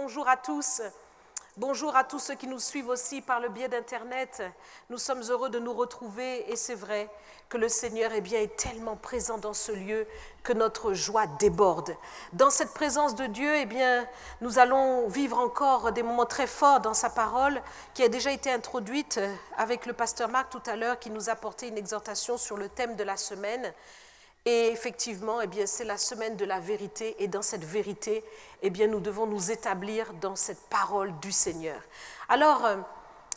bonjour à tous. Bonjour à tous ceux qui nous suivent aussi par le biais d'Internet. Nous sommes heureux de nous retrouver et c'est vrai que le Seigneur est tellement présent dans ce lieu que notre joie déborde. Dans cette présence de Dieu, nous allons vivre encore des moments très forts dans sa parole qui a déjà été introduite avec le pasteur Marc tout à l'heure qui nous a apporté une exhortation sur le thème de la semaine. Et effectivement, c'est la semaine de la vérité et dans cette vérité, nous devons nous établir dans cette parole du Seigneur. Alors,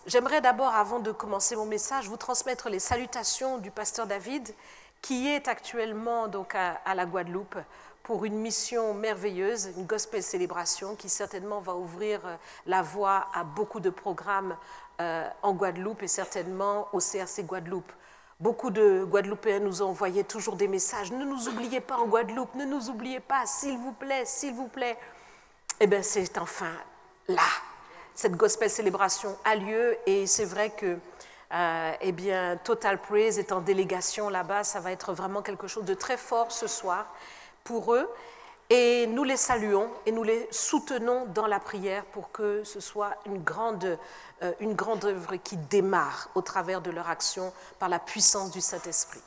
j'aimerais d'abord, avant de commencer mon message, vous transmettre les salutations du pasteur David qui est actuellement donc à la Guadeloupe pour une mission merveilleuse, une gospel célébration qui certainement va ouvrir la voie à beaucoup de programmes en Guadeloupe et certainement au CRC Guadeloupe. Beaucoup de Guadeloupéens nous ont envoyé toujours des messages. Ne nous oubliez pas en Guadeloupe, ne nous oubliez pas, s'il vous plaît, s'il vous plaît. C'est enfin là. Cette gospel célébration a lieu et c'est vrai que Total Praise est en délégation là-bas. Ça va être vraiment quelque chose de très fort ce soir pour eux. Et nous les saluons et nous les soutenons dans la prière pour que ce soit une grande œuvre qui démarre au travers de leur action par la puissance du Saint-Esprit.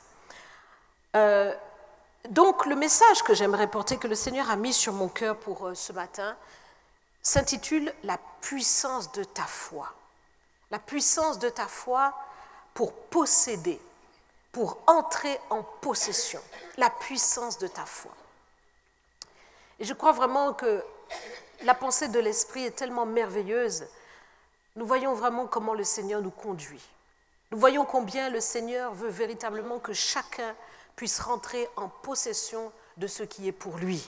Donc le message que j'aimerais porter, que le Seigneur a mis sur mon cœur pour ce matin, s'intitule « La puissance de ta foi ». La puissance de ta foi pour posséder, pour entrer en possession. La puissance de ta foi. Et je crois vraiment que la pensée de l'Esprit est tellement merveilleuse. Nous voyons vraiment comment le Seigneur nous conduit. Nous voyons combien le Seigneur veut véritablement que chacun puisse rentrer en possession de ce qui est pour lui.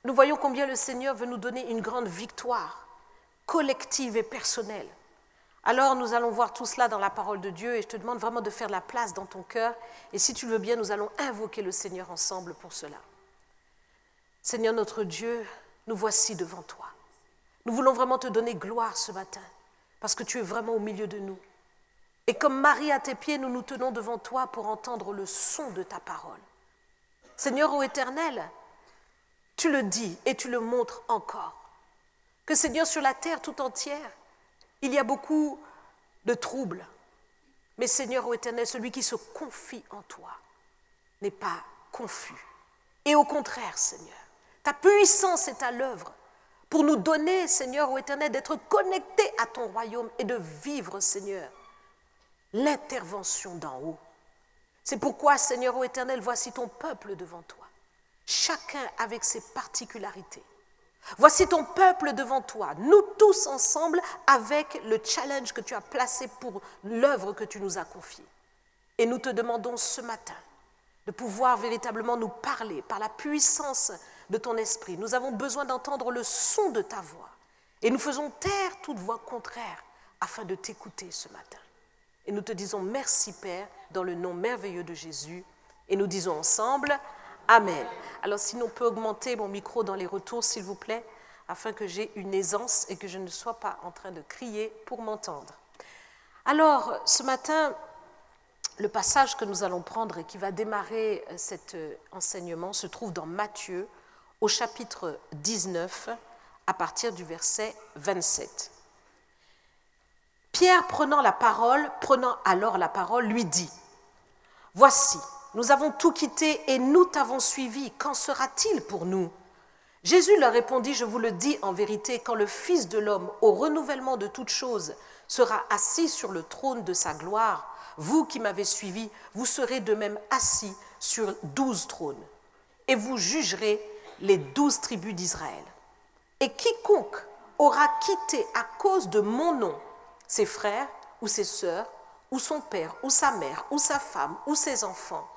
Nous voyons combien le Seigneur veut nous donner une grande victoire collective et personnelle. Alors nous allons voir tout cela dans la parole de Dieu et je te demande vraiment de faire la place dans ton cœur. Et si tu le veux bien, nous allons invoquer le Seigneur ensemble pour cela. Seigneur notre Dieu, nous voici devant toi. Nous voulons vraiment te donner gloire ce matin, parce que tu es vraiment au milieu de nous. Et comme Marie à tes pieds, nous nous tenons devant toi pour entendre le son de ta parole. Seigneur ô Éternel, tu le dis et tu le montres encore. Que Seigneur, sur la terre tout entière, il y a beaucoup de troubles. Mais Seigneur ô Éternel, celui qui se confie en toi n'est pas confus. Et au contraire, Seigneur, ta puissance est à l'œuvre pour nous donner, Seigneur ô Éternel, d'être connectés à ton royaume et de vivre, Seigneur, l'intervention d'en haut. C'est pourquoi, Seigneur ô Éternel, voici ton peuple devant toi, chacun avec ses particularités. Voici ton peuple devant toi, nous tous ensemble avec le challenge que tu as placé pour l'œuvre que tu nous as confiée. Et nous te demandons ce matin de pouvoir véritablement nous parler par la puissance de ton esprit. Nous avons besoin d'entendre le son de ta voix. Et nous faisons taire toute voix contraire afin de t'écouter ce matin. Et nous te disons merci Père, dans le nom merveilleux de Jésus. Et nous disons ensemble, Amen. Alors si on peut augmenter mon micro dans les retours, s'il vous plaît, afin que j'ai une aisance et que je ne sois pas en train de crier pour m'entendre. Alors, ce matin, le passage que nous allons prendre et qui va démarrer cet enseignement se trouve dans Matthieu, au chapitre 19, à partir du verset 27. Pierre, prenant alors la parole, lui dit « Voici, nous avons tout quitté et nous t'avons suivi. Qu'en sera-t-il pour nous ?» Jésus leur répondit « Je vous le dis en vérité, quand le Fils de l'homme, au renouvellement de toutes choses, sera assis sur le trône de sa gloire, vous qui m'avez suivi, vous serez de même assis sur 12 trônes, et vous jugerez les 12 tribus d'Israël. Et quiconque aura quitté à cause de mon nom ses frères ou ses sœurs, ou son père, ou sa mère, ou sa femme, ou ses enfants,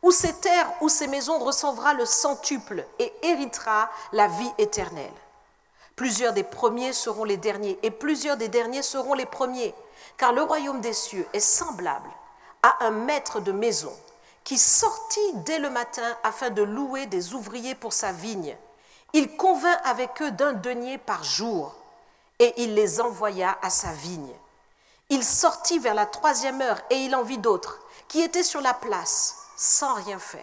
ou ses terres, ou ses maisons, recevra le centuple et héritera la vie éternelle. Plusieurs des premiers seront les derniers, et plusieurs des derniers seront les premiers, car le royaume des cieux est semblable à un maître de maison qui sortit dès le matin afin de louer des ouvriers pour sa vigne. Il convint avec eux d'un denier par jour, et il les envoya à sa vigne. Il sortit vers la 3e heure, et il en vit d'autres qui étaient sur la place, sans rien faire.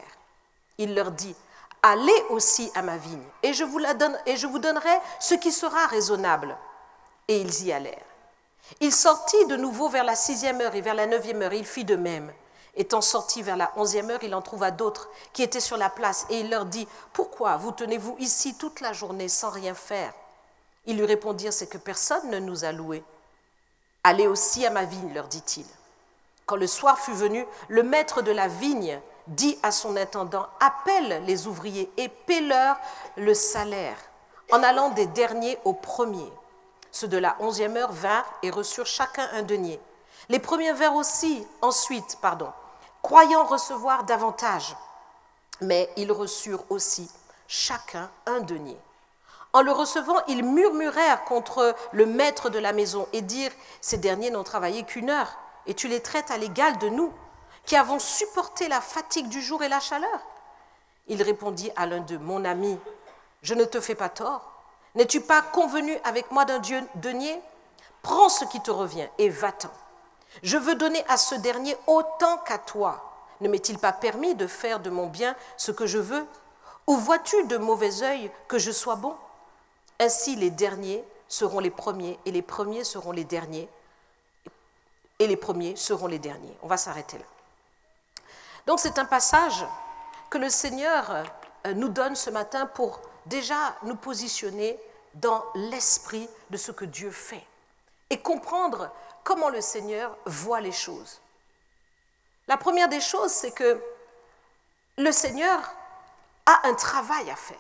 Il leur dit allez aussi à ma vigne, et je vous donnerai ce qui sera raisonnable. » Et ils y allèrent. Il sortit de nouveau vers la 6e heure et vers la 9e heure, il fit de même. Étant sorti vers la 11e heure, il en trouva d'autres qui étaient sur la place, et il leur dit, « Pourquoi vous tenez-vous ici toute la journée sans rien faire ?» Ils lui répondirent, « C'est que personne ne nous a loués. »« Allez aussi à ma vigne, leur dit-il. » Quand le soir fut venu, le maître de la vigne dit à son intendant, « Appelle les ouvriers et paie-leur le salaire, en allant des derniers aux premiers. » Ceux de la 11e heure vinrent et reçurent chacun un denier. Les premiers vinrent aussi, croyant recevoir davantage, mais ils reçurent aussi chacun un denier. En le recevant, ils murmurèrent contre le maître de la maison et dirent, « Ces derniers n'ont travaillé qu'1 heure, et tu les traites à l'égal de nous, qui avons supporté la fatigue du jour et la chaleur. » Il répondit à l'un d'eux, « Mon ami, je ne te fais pas tort. N'es-tu pas convenu avec moi d'un denier? Prends ce qui te revient et va-t'en. Je veux donner à ce dernier autant qu'à toi. Ne m'est-il pas permis de faire de mon bien ce que je veux? Ou vois-tu de mauvais œil que je sois bon? Ainsi les derniers seront les premiers et les premiers seront les derniers et les premiers seront les derniers. » On va s'arrêter là. Donc c'est un passage que le Seigneur nous donne ce matin pour déjà nous positionner dans l'esprit de ce que Dieu fait et comprendre comment le Seigneur voit les choses. La première des choses, c'est que le Seigneur a un travail à faire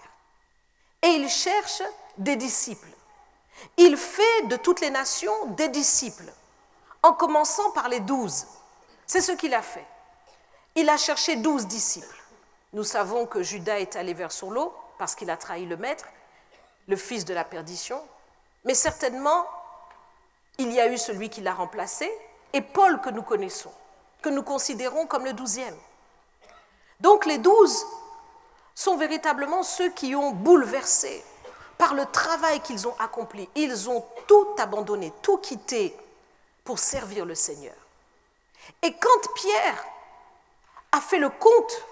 et il cherche des disciples. Il fait de toutes les nations des disciples, en commençant par les 12. C'est ce qu'il a fait. Il a cherché 12 disciples. Nous savons que Judas est allé vers son lot parce qu'il a trahi le maître, le fils de la perdition, mais certainement, il y a eu celui qui l'a remplacé, et Paul que nous connaissons, que nous considérons comme le 12e. Donc les 12 sont véritablement ceux qui ont bouleversé par le travail qu'ils ont accompli. Ils ont tout abandonné, tout quitté pour servir le Seigneur. Et quand Pierre a fait le compte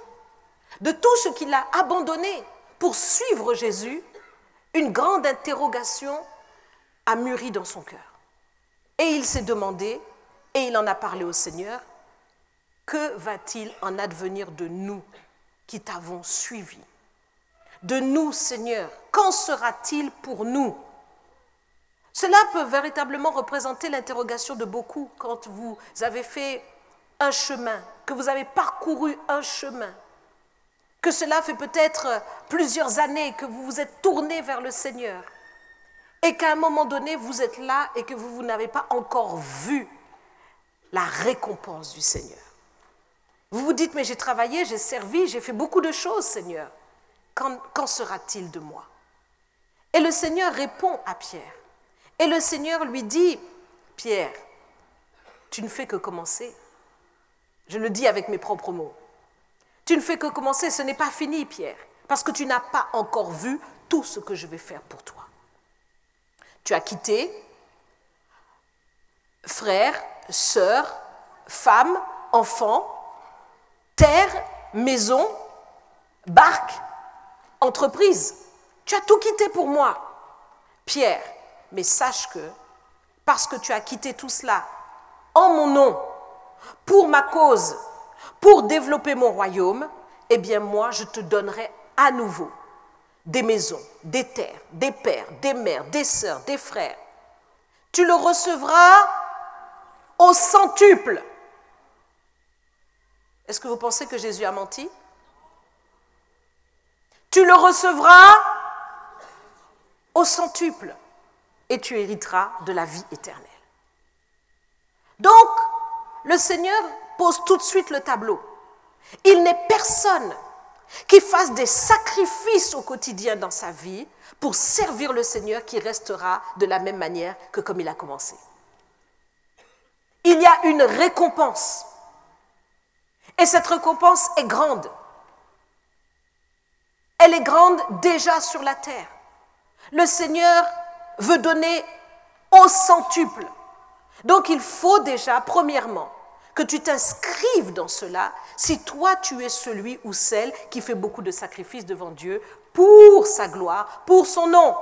de tout ce qu'il a abandonné pour suivre Jésus, une grande interrogation a mûri dans son cœur. Et il s'est demandé, et il en a parlé au Seigneur, que va-t-il en advenir de nous qui t'avons suivi? De nous, Seigneur, qu'en sera-t-il pour nous? Cela peut véritablement représenter l'interrogation de beaucoup quand vous avez fait un chemin, que vous avez parcouru un chemin, que cela fait peut-être plusieurs années que vous vous êtes tourné vers le Seigneur et qu'à un moment donné, vous êtes là et que vous n'avez pas encore vu la récompense du Seigneur. Vous vous dites, mais j'ai travaillé, j'ai servi, j'ai fait beaucoup de choses, Seigneur. Qu'en sera-t-il de moi? Et le Seigneur répond à Pierre. Et le Seigneur lui dit, Pierre, tu ne fais que commencer. Je le dis avec mes propres mots. Tu ne fais que commencer, ce n'est pas fini, Pierre, parce que tu n'as pas encore vu tout ce que je vais faire pour toi. Tu as quitté frères, sœurs, femmes, enfants, terre, maison, barque, entreprise. Tu as tout quitté pour moi, Pierre. Mais sache que, parce que tu as quitté tout cela en mon nom, pour ma cause, pour développer mon royaume, eh bien moi, je te donnerai à nouveau des maisons, des terres, des pères, des mères, des sœurs, des frères. Tu le recevras au centuple. Est-ce que vous pensez que Jésus a menti? Tu le recevras au centuple et tu hériteras de la vie éternelle. Donc, le Seigneur pose tout de suite le tableau. Il n'est personne qui fasse des sacrifices au quotidien dans sa vie pour servir le Seigneur qui restera de la même manière que comme il a commencé. Il y a une récompense. Et cette récompense est grande. Elle est grande déjà sur la terre. Le Seigneur veut donner au centuple. Donc il faut déjà, premièrement, que tu t'inscrives dans cela si toi tu es celui ou celle qui fait beaucoup de sacrifices devant Dieu pour sa gloire, pour son nom.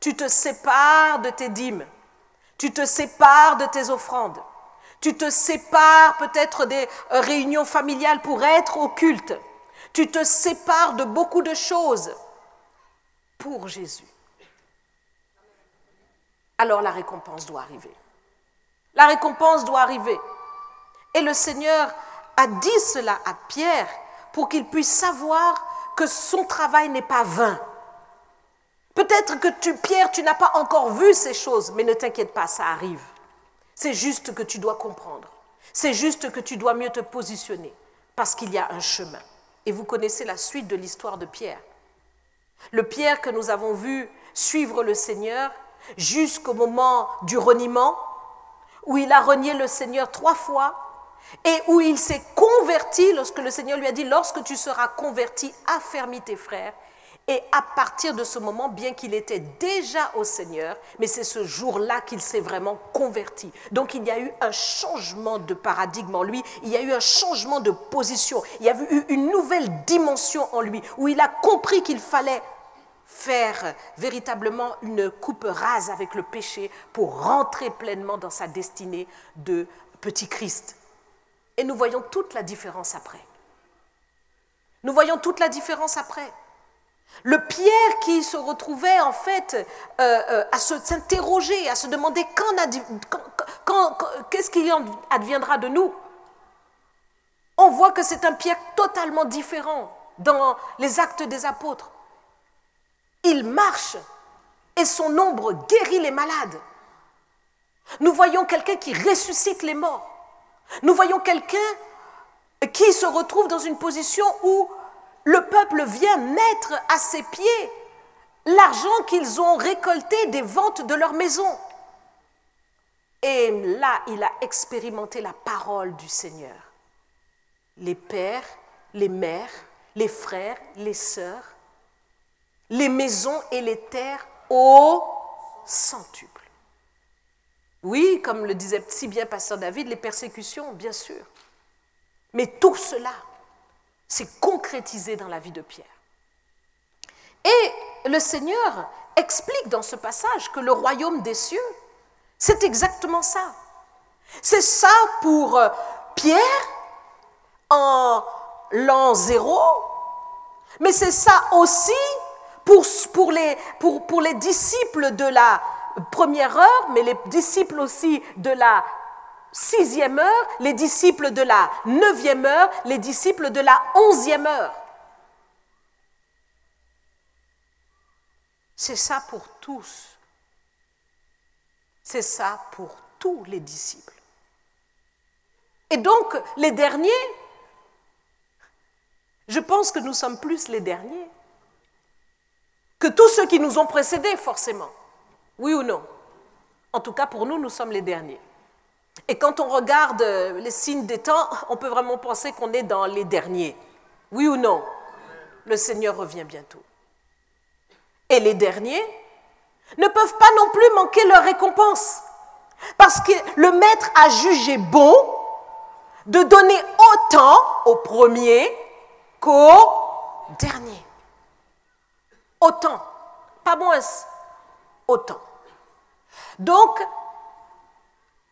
Tu te sépares de tes dîmes, tu te sépares de tes offrandes, tu te sépares peut-être des réunions familiales pour être au culte, tu te sépares de beaucoup de choses pour Jésus. Alors la récompense doit arriver. La récompense doit arriver. Et le Seigneur a dit cela à Pierre pour qu'il puisse savoir que son travail n'est pas vain. Peut-être que Pierre, tu n'as pas encore vu ces choses, mais ne t'inquiète pas, ça arrive. C'est juste que tu dois comprendre. C'est juste que tu dois mieux te positionner parce qu'il y a un chemin. Et vous connaissez la suite de l'histoire de Pierre. Le Pierre que nous avons vu suivre le Seigneur jusqu'au moment du reniement, où il a renié le Seigneur 3 fois, et où il s'est converti lorsque le Seigneur lui a dit, lorsque tu seras converti, affermis tes frères. Et à partir de ce moment, bien qu'il était déjà au Seigneur, mais c'est ce jour-là qu'il s'est vraiment converti. Donc il y a eu un changement de paradigme en lui, il y a eu un changement de position, il y a eu une nouvelle dimension en lui, où il a compris qu'il fallait faire véritablement une coupe rase avec le péché pour rentrer pleinement dans sa destinée de petit Christ. Et nous voyons toute la différence après. Nous voyons toute la différence après. Le Pierre qui se retrouvait en fait à s'interroger, à se demander qu'est-ce qui adviendra de nous. On voit que c'est un Pierre totalement différent dans les Actes des Apôtres. Il marche et son ombre guérit les malades. Nous voyons quelqu'un qui ressuscite les morts. Nous voyons quelqu'un qui se retrouve dans une position où le peuple vient mettre à ses pieds l'argent qu'ils ont récolté des ventes de leur maison. Et là, il a expérimenté la parole du Seigneur. Les pères, les mères, les frères, les sœurs, les maisons et les terres au centuple. Oui, comme le disait si bien Pasteur David, les persécutions, bien sûr. Mais tout cela s'est concrétisé dans la vie de Pierre. Et le Seigneur explique dans ce passage que le royaume des cieux, c'est exactement ça. C'est ça pour Pierre en l'an 0, mais c'est ça aussi pour les disciples de la première heure, mais les disciples aussi de la 6e heure, les disciples de la 9e heure, les disciples de la 11e heure. C'est ça pour tous. C'est ça pour tous les disciples. Et donc, les derniers, je pense que nous sommes plus les derniers que tous ceux qui nous ont précédés, forcément. Oui ou non? En tout cas, pour nous, nous sommes les derniers. Et quand on regarde les signes des temps, on peut vraiment penser qu'on est dans les derniers. Oui ou non? Le Seigneur revient bientôt. Et les derniers ne peuvent pas non plus manquer leur récompense. Parce que le Maître a jugé bon de donner autant au premier qu'au dernier. Autant, pas moins, autant. Donc,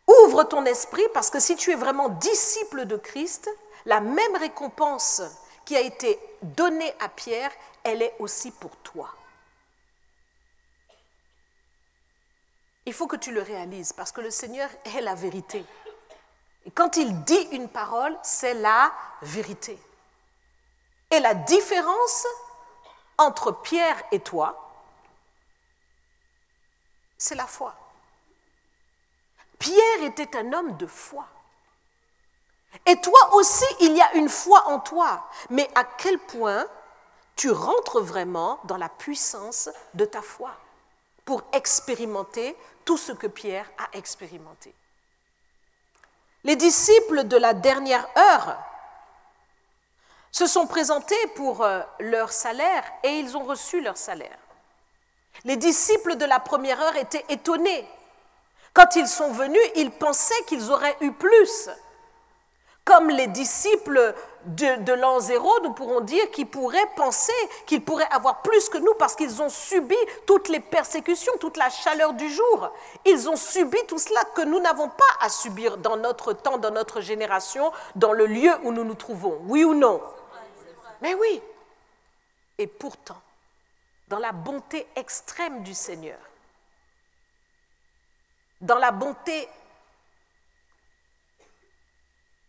ouvre ton esprit parce que si tu es vraiment disciple de Christ, la même récompense qui a été donnée à Pierre, elle est aussi pour toi. Il faut que tu le réalises parce que le Seigneur est la vérité. Et quand il dit une parole, c'est la vérité. Et la différence entre Pierre et toi, c'est la foi. Pierre était un homme de foi. Et toi aussi, il y a une foi en toi. Mais à quel point tu rentres vraiment dans la puissance de ta foi pour expérimenter tout ce que Pierre a expérimenté. Les disciples de la dernière heure se sont présentés pour leur salaire et ils ont reçu leur salaire. Les disciples de la première heure étaient étonnés. Quand ils sont venus, ils pensaient qu'ils auraient eu plus. Comme les disciples de l'an 0, nous pourrons dire qu'ils pourraient penser qu'ils pourraient avoir plus que nous parce qu'ils ont subi toutes les persécutions, toute la chaleur du jour. Ils ont subi tout cela que nous n'avons pas à subir dans notre temps, dans notre génération, dans le lieu où nous nous trouvons. Oui ou non? Mais oui. Et pourtant, dans la bonté extrême du Seigneur, dans la bonté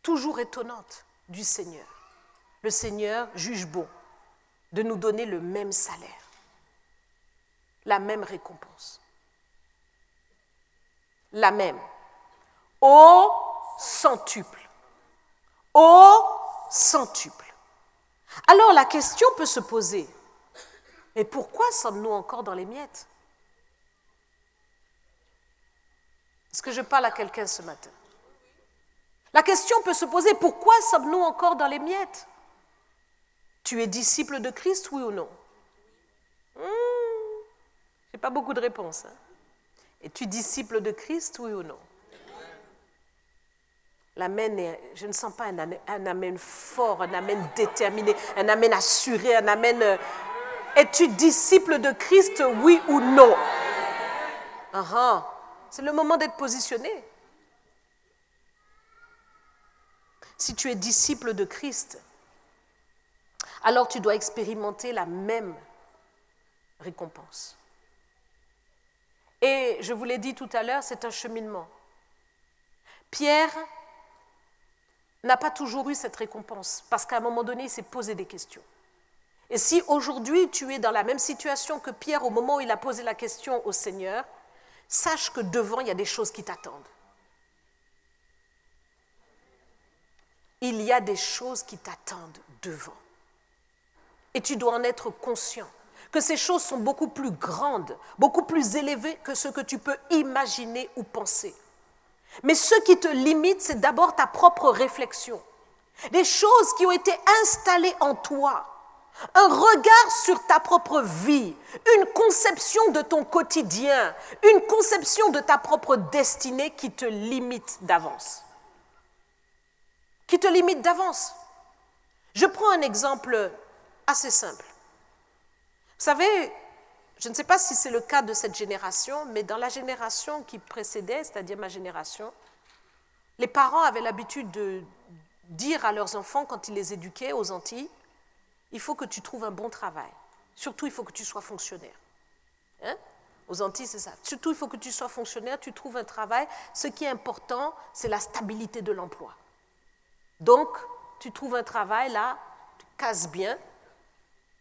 toujours étonnante du Seigneur, le Seigneur juge bon de nous donner le même salaire, la même récompense, la même, au centuple, au centuple. Alors la question peut se poser, mais pourquoi sommes-nous encore dans les miettes? Est-ce que je parle à quelqu'un ce matin? La question peut se poser, pourquoi sommes-nous encore dans les miettes? Tu es disciple de Christ, oui ou non? Je n'ai pas beaucoup de réponses. Hein? Es-tu disciple de Christ, oui ou non? L'amen, je ne sens pas un amen fort, un amen déterminé, un amen assuré, un amen... Es-tu disciple de Christ, oui ou non? C'est le moment d'être positionné. Si tu es disciple de Christ, alors tu dois expérimenter la même récompense. Et je vous l'ai dit tout à l'heure, c'est un cheminement. Pierre n'a pas toujours eu cette récompense, parce qu'à un moment donné, il s'est posé des questions. Et si aujourd'hui tu es dans la même situation que Pierre au moment où il a posé la question au Seigneur, sache que devant, il y a des choses qui t'attendent. Il y a des choses qui t'attendent devant. Et tu dois en être conscient, que ces choses sont beaucoup plus grandes, beaucoup plus élevées que ce que tu peux imaginer ou penser. Mais ce qui te limite, c'est d'abord ta propre réflexion. Des choses qui ont été installées en toi, un regard sur ta propre vie, une conception de ton quotidien, une conception de ta propre destinée qui te limite d'avance. Qui te limite d'avance. Je prends un exemple assez simple. Vous savez, je ne sais pas si c'est le cas de cette génération, mais dans la génération qui précédait, c'est-à-dire ma génération, les parents avaient l'habitude de dire à leurs enfants, quand ils les éduquaient aux Antilles, il faut que tu trouves un bon travail. Surtout, il faut que tu sois fonctionnaire. Hein? Aux Antilles, c'est ça. Surtout, il faut que tu sois fonctionnaire, tu trouves un travail. Ce qui est important, c'est la stabilité de l'emploi. Donc, tu trouves un travail là, tu casses bien,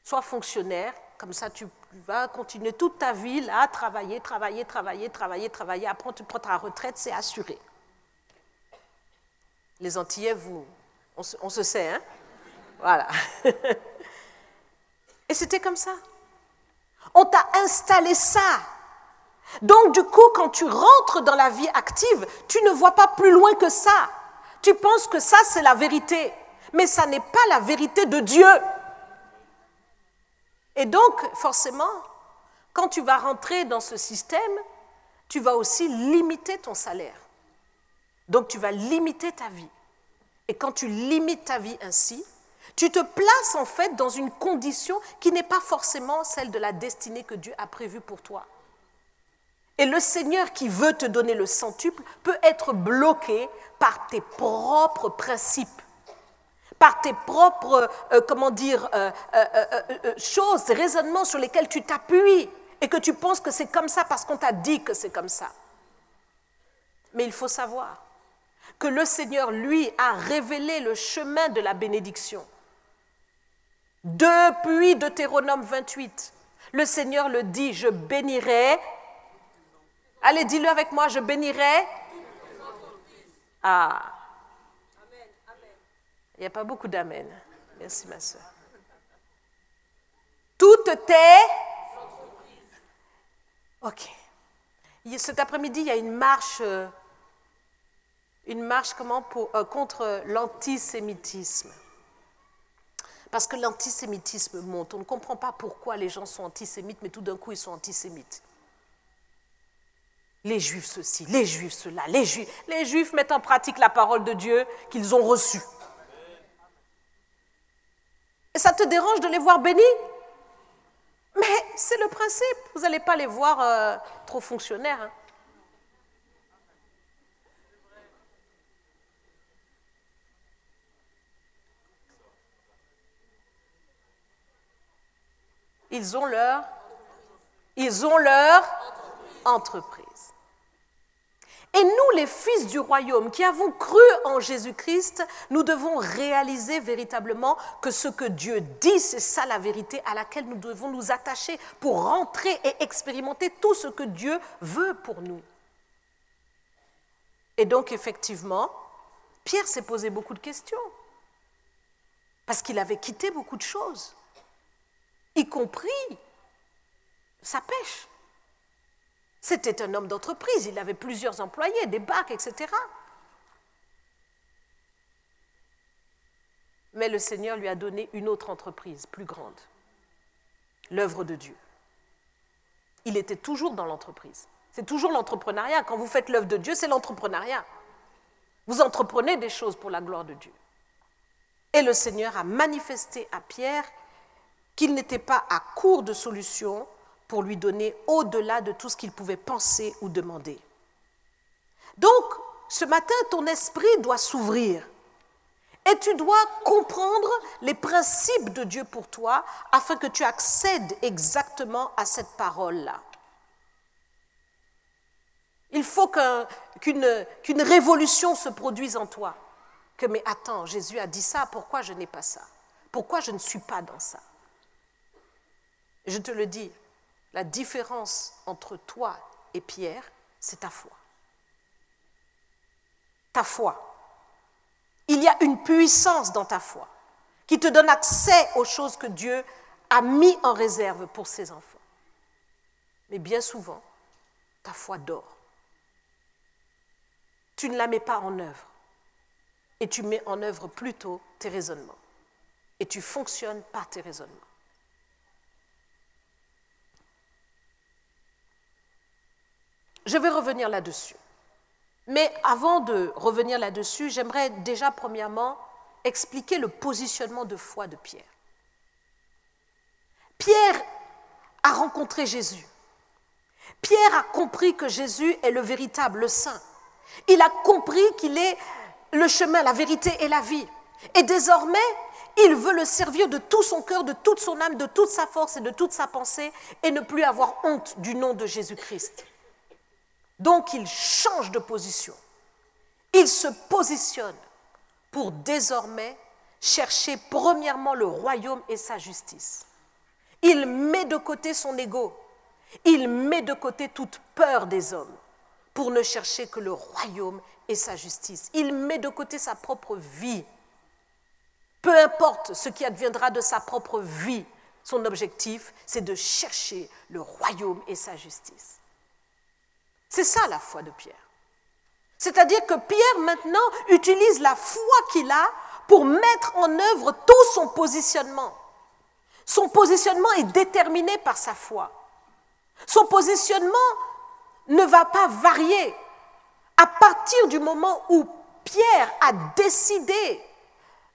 sois fonctionnaire, comme ça tu vas continuer toute ta vie là, travailler. Après, tu prends ta retraite, c'est assuré. Les Antillais, on se sait, hein? Voilà. Et c'était comme ça. On t'a installé ça. Donc, du coup, quand tu rentres dans la vie active, tu ne vois pas plus loin que ça. Tu penses que ça, c'est la vérité. Mais ça n'est pas la vérité de Dieu. Et donc, forcément, quand tu vas rentrer dans ce système, tu vas aussi limiter ton salaire. Donc, tu vas limiter ta vie. Et quand tu limites ta vie ainsi, tu te places en fait dans une condition qui n'est pas forcément celle de la destinée que Dieu a prévue pour toi. Et le Seigneur qui veut te donner le centuple peut être bloqué par tes propres principes, par tes propres, choses, raisonnements sur lesquels tu t'appuies et que tu penses que c'est comme ça parce qu'on t'a dit que c'est comme ça. Mais il faut savoir que le Seigneur, lui, a révélé le chemin de la bénédiction. Depuis Deutéronome 28, le Seigneur le dit, je bénirai. Allez, dis-le avec moi, je bénirai. Ah. Il n'y a pas beaucoup d'amen. Merci, ma soeur. Toutes tes... Ok. Cet après-midi, il y a une marche contre l'antisémitisme. Parce que l'antisémitisme monte. On ne comprend pas pourquoi les gens sont antisémites, mais tout d'un coup, ils sont antisémites. Les Juifs ceci, les Juifs cela, les Juifs mettent en pratique la parole de Dieu qu'ils ont reçue. Et ça te dérange de les voir bénis? Mais c'est le principe. Vous n'allez pas les voir trop fonctionnaires. Hein. Ils ont leur entreprise. Et nous, les fils du royaume, qui avons cru en Jésus-Christ, nous devons réaliser véritablement que ce que Dieu dit, c'est ça la vérité à laquelle nous devons nous attacher pour rentrer et expérimenter tout ce que Dieu veut pour nous. Et donc, effectivement, Pierre s'est posé beaucoup de questions, parce qu'il avait quitté beaucoup de choses, y compris sa pêche. C'était un homme d'entreprise, il avait plusieurs employés, des barques, etc. Mais le Seigneur lui a donné une autre entreprise, plus grande, l'œuvre de Dieu. Il était toujours dans l'entreprise. C'est toujours l'entrepreneuriat. Quand vous faites l'œuvre de Dieu, c'est l'entrepreneuriat. Vous entreprenez des choses pour la gloire de Dieu. Et le Seigneur a manifesté à Pierre qu'il n'était pas à court de solutions pour lui donner au-delà de tout ce qu'il pouvait penser ou demander. Donc, ce matin, ton esprit doit s'ouvrir et tu dois comprendre les principes de Dieu pour toi afin que tu accèdes exactement à cette parole-là. Il faut qu'une révolution se produise en toi. Que, mais attends, Jésus a dit ça, pourquoi je n'ai pas ça? Pourquoi je ne suis pas dans ça? Je te le dis, la différence entre toi et Pierre, c'est ta foi. Ta foi. Il y a une puissance dans ta foi qui te donne accès aux choses que Dieu a mis en réserve pour ses enfants. Mais bien souvent, ta foi dort. Tu ne la mets pas en œuvre. Et tu mets en œuvre plutôt tes raisonnements. Et tu fonctionnes par tes raisonnements. Je vais revenir là-dessus. Mais avant de revenir là-dessus, j'aimerais déjà premièrement expliquer le positionnement de foi de Pierre. Pierre a rencontré Jésus. Pierre a compris que Jésus est le véritable, le saint. Il a compris qu'il est le chemin, la vérité et la vie. Et désormais, il veut le servir de tout son cœur, de toute son âme, de toute sa force et de toute sa pensée et ne plus avoir honte du nom de Jésus-Christ. Donc, il change de position. Il se positionne pour désormais chercher premièrement le royaume et sa justice. Il met de côté son ego. Il met de côté toute peur des hommes pour ne chercher que le royaume et sa justice. Il met de côté sa propre vie. Peu importe ce qui adviendra de sa propre vie, son objectif, c'est de chercher le royaume et sa justice. C'est ça la foi de Pierre. C'est-à-dire que Pierre maintenant utilise la foi qu'il a pour mettre en œuvre tout son positionnement. Son positionnement est déterminé par sa foi. Son positionnement ne va pas varier. À partir du moment où Pierre a décidé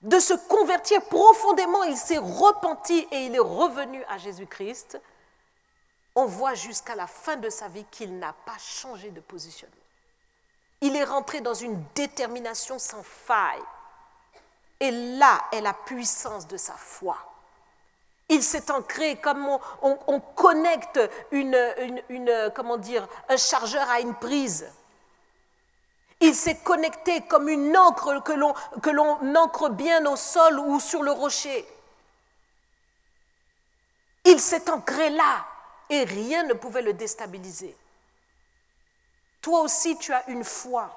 de se convertir profondément, il s'est repenti et il est revenu à Jésus-Christ, on voit jusqu'à la fin de sa vie qu'il n'a pas changé de positionnement. Il est rentré dans une détermination sans faille. Et là est la puissance de sa foi. Il s'est ancré comme on connecte un chargeur à une prise. Il s'est connecté comme une encre que l'on ancre bien au sol ou sur le rocher. Il s'est ancré là et rien ne pouvait le déstabiliser. Toi aussi, tu as une foi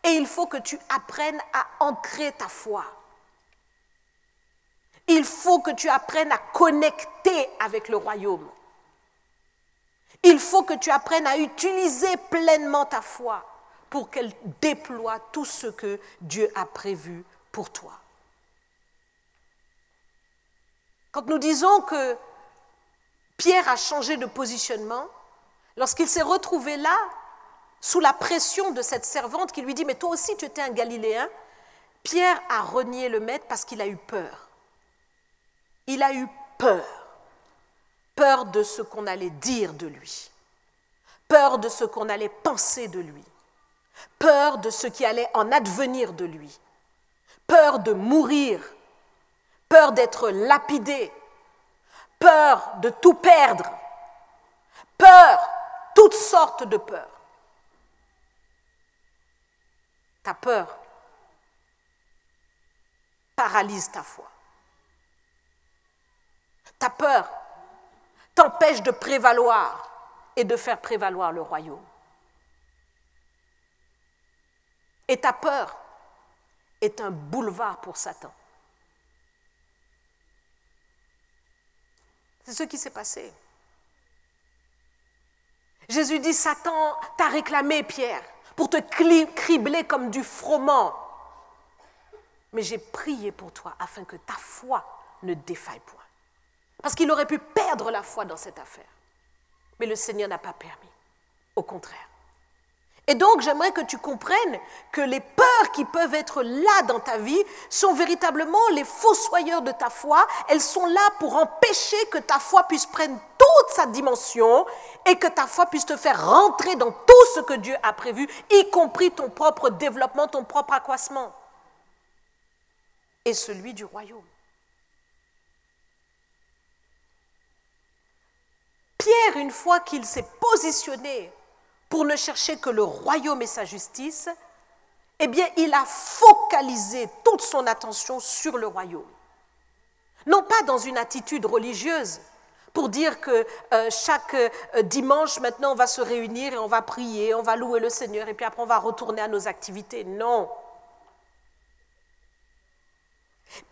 et il faut que tu apprennes à ancrer ta foi. Il faut que tu apprennes à connecter avec le royaume. Il faut que tu apprennes à utiliser pleinement ta foi pour qu'elle déploie tout ce que Dieu a prévu pour toi. Quand nous disons que Pierre a changé de positionnement, lorsqu'il s'est retrouvé là, sous la pression de cette servante qui lui dit « Mais toi aussi, tu étais un Galiléen », Pierre a renié le maître parce qu'il a eu peur. Il a eu peur. Peur de ce qu'on allait dire de lui. Peur de ce qu'on allait penser de lui. Peur de ce qui allait en advenir de lui. Peur de mourir. Peur d'être lapidé. Peur de tout perdre. Peur, toutes sortes de peurs. Ta peur paralyse ta foi. Ta peur t'empêche de prévaloir et de faire prévaloir le royaume. Et ta peur est un boulevard pour Satan. C'est ce qui s'est passé. Jésus dit, Satan t'a réclamé, Pierre, pour te cribler comme du froment. Mais j'ai prié pour toi afin que ta foi ne défaille point. Parce qu'il aurait pu perdre la foi dans cette affaire. Mais le Seigneur n'a pas permis. Au contraire. Et donc, j'aimerais que tu comprennes que les peurs qui peuvent être là dans ta vie sont véritablement les fossoyeurs de ta foi. Elles sont là pour empêcher que ta foi puisse prendre toute sa dimension et que ta foi puisse te faire rentrer dans tout ce que Dieu a prévu, y compris ton propre développement, ton propre accroissement et celui du royaume. Pierre, une fois qu'il s'est positionné pour ne chercher que le royaume et sa justice, eh bien, il a focalisé toute son attention sur le royaume. Non pas dans une attitude religieuse, pour dire que chaque dimanche, maintenant, on va se réunir et on va prier, on va louer le Seigneur, et puis après, on va retourner à nos activités. Non.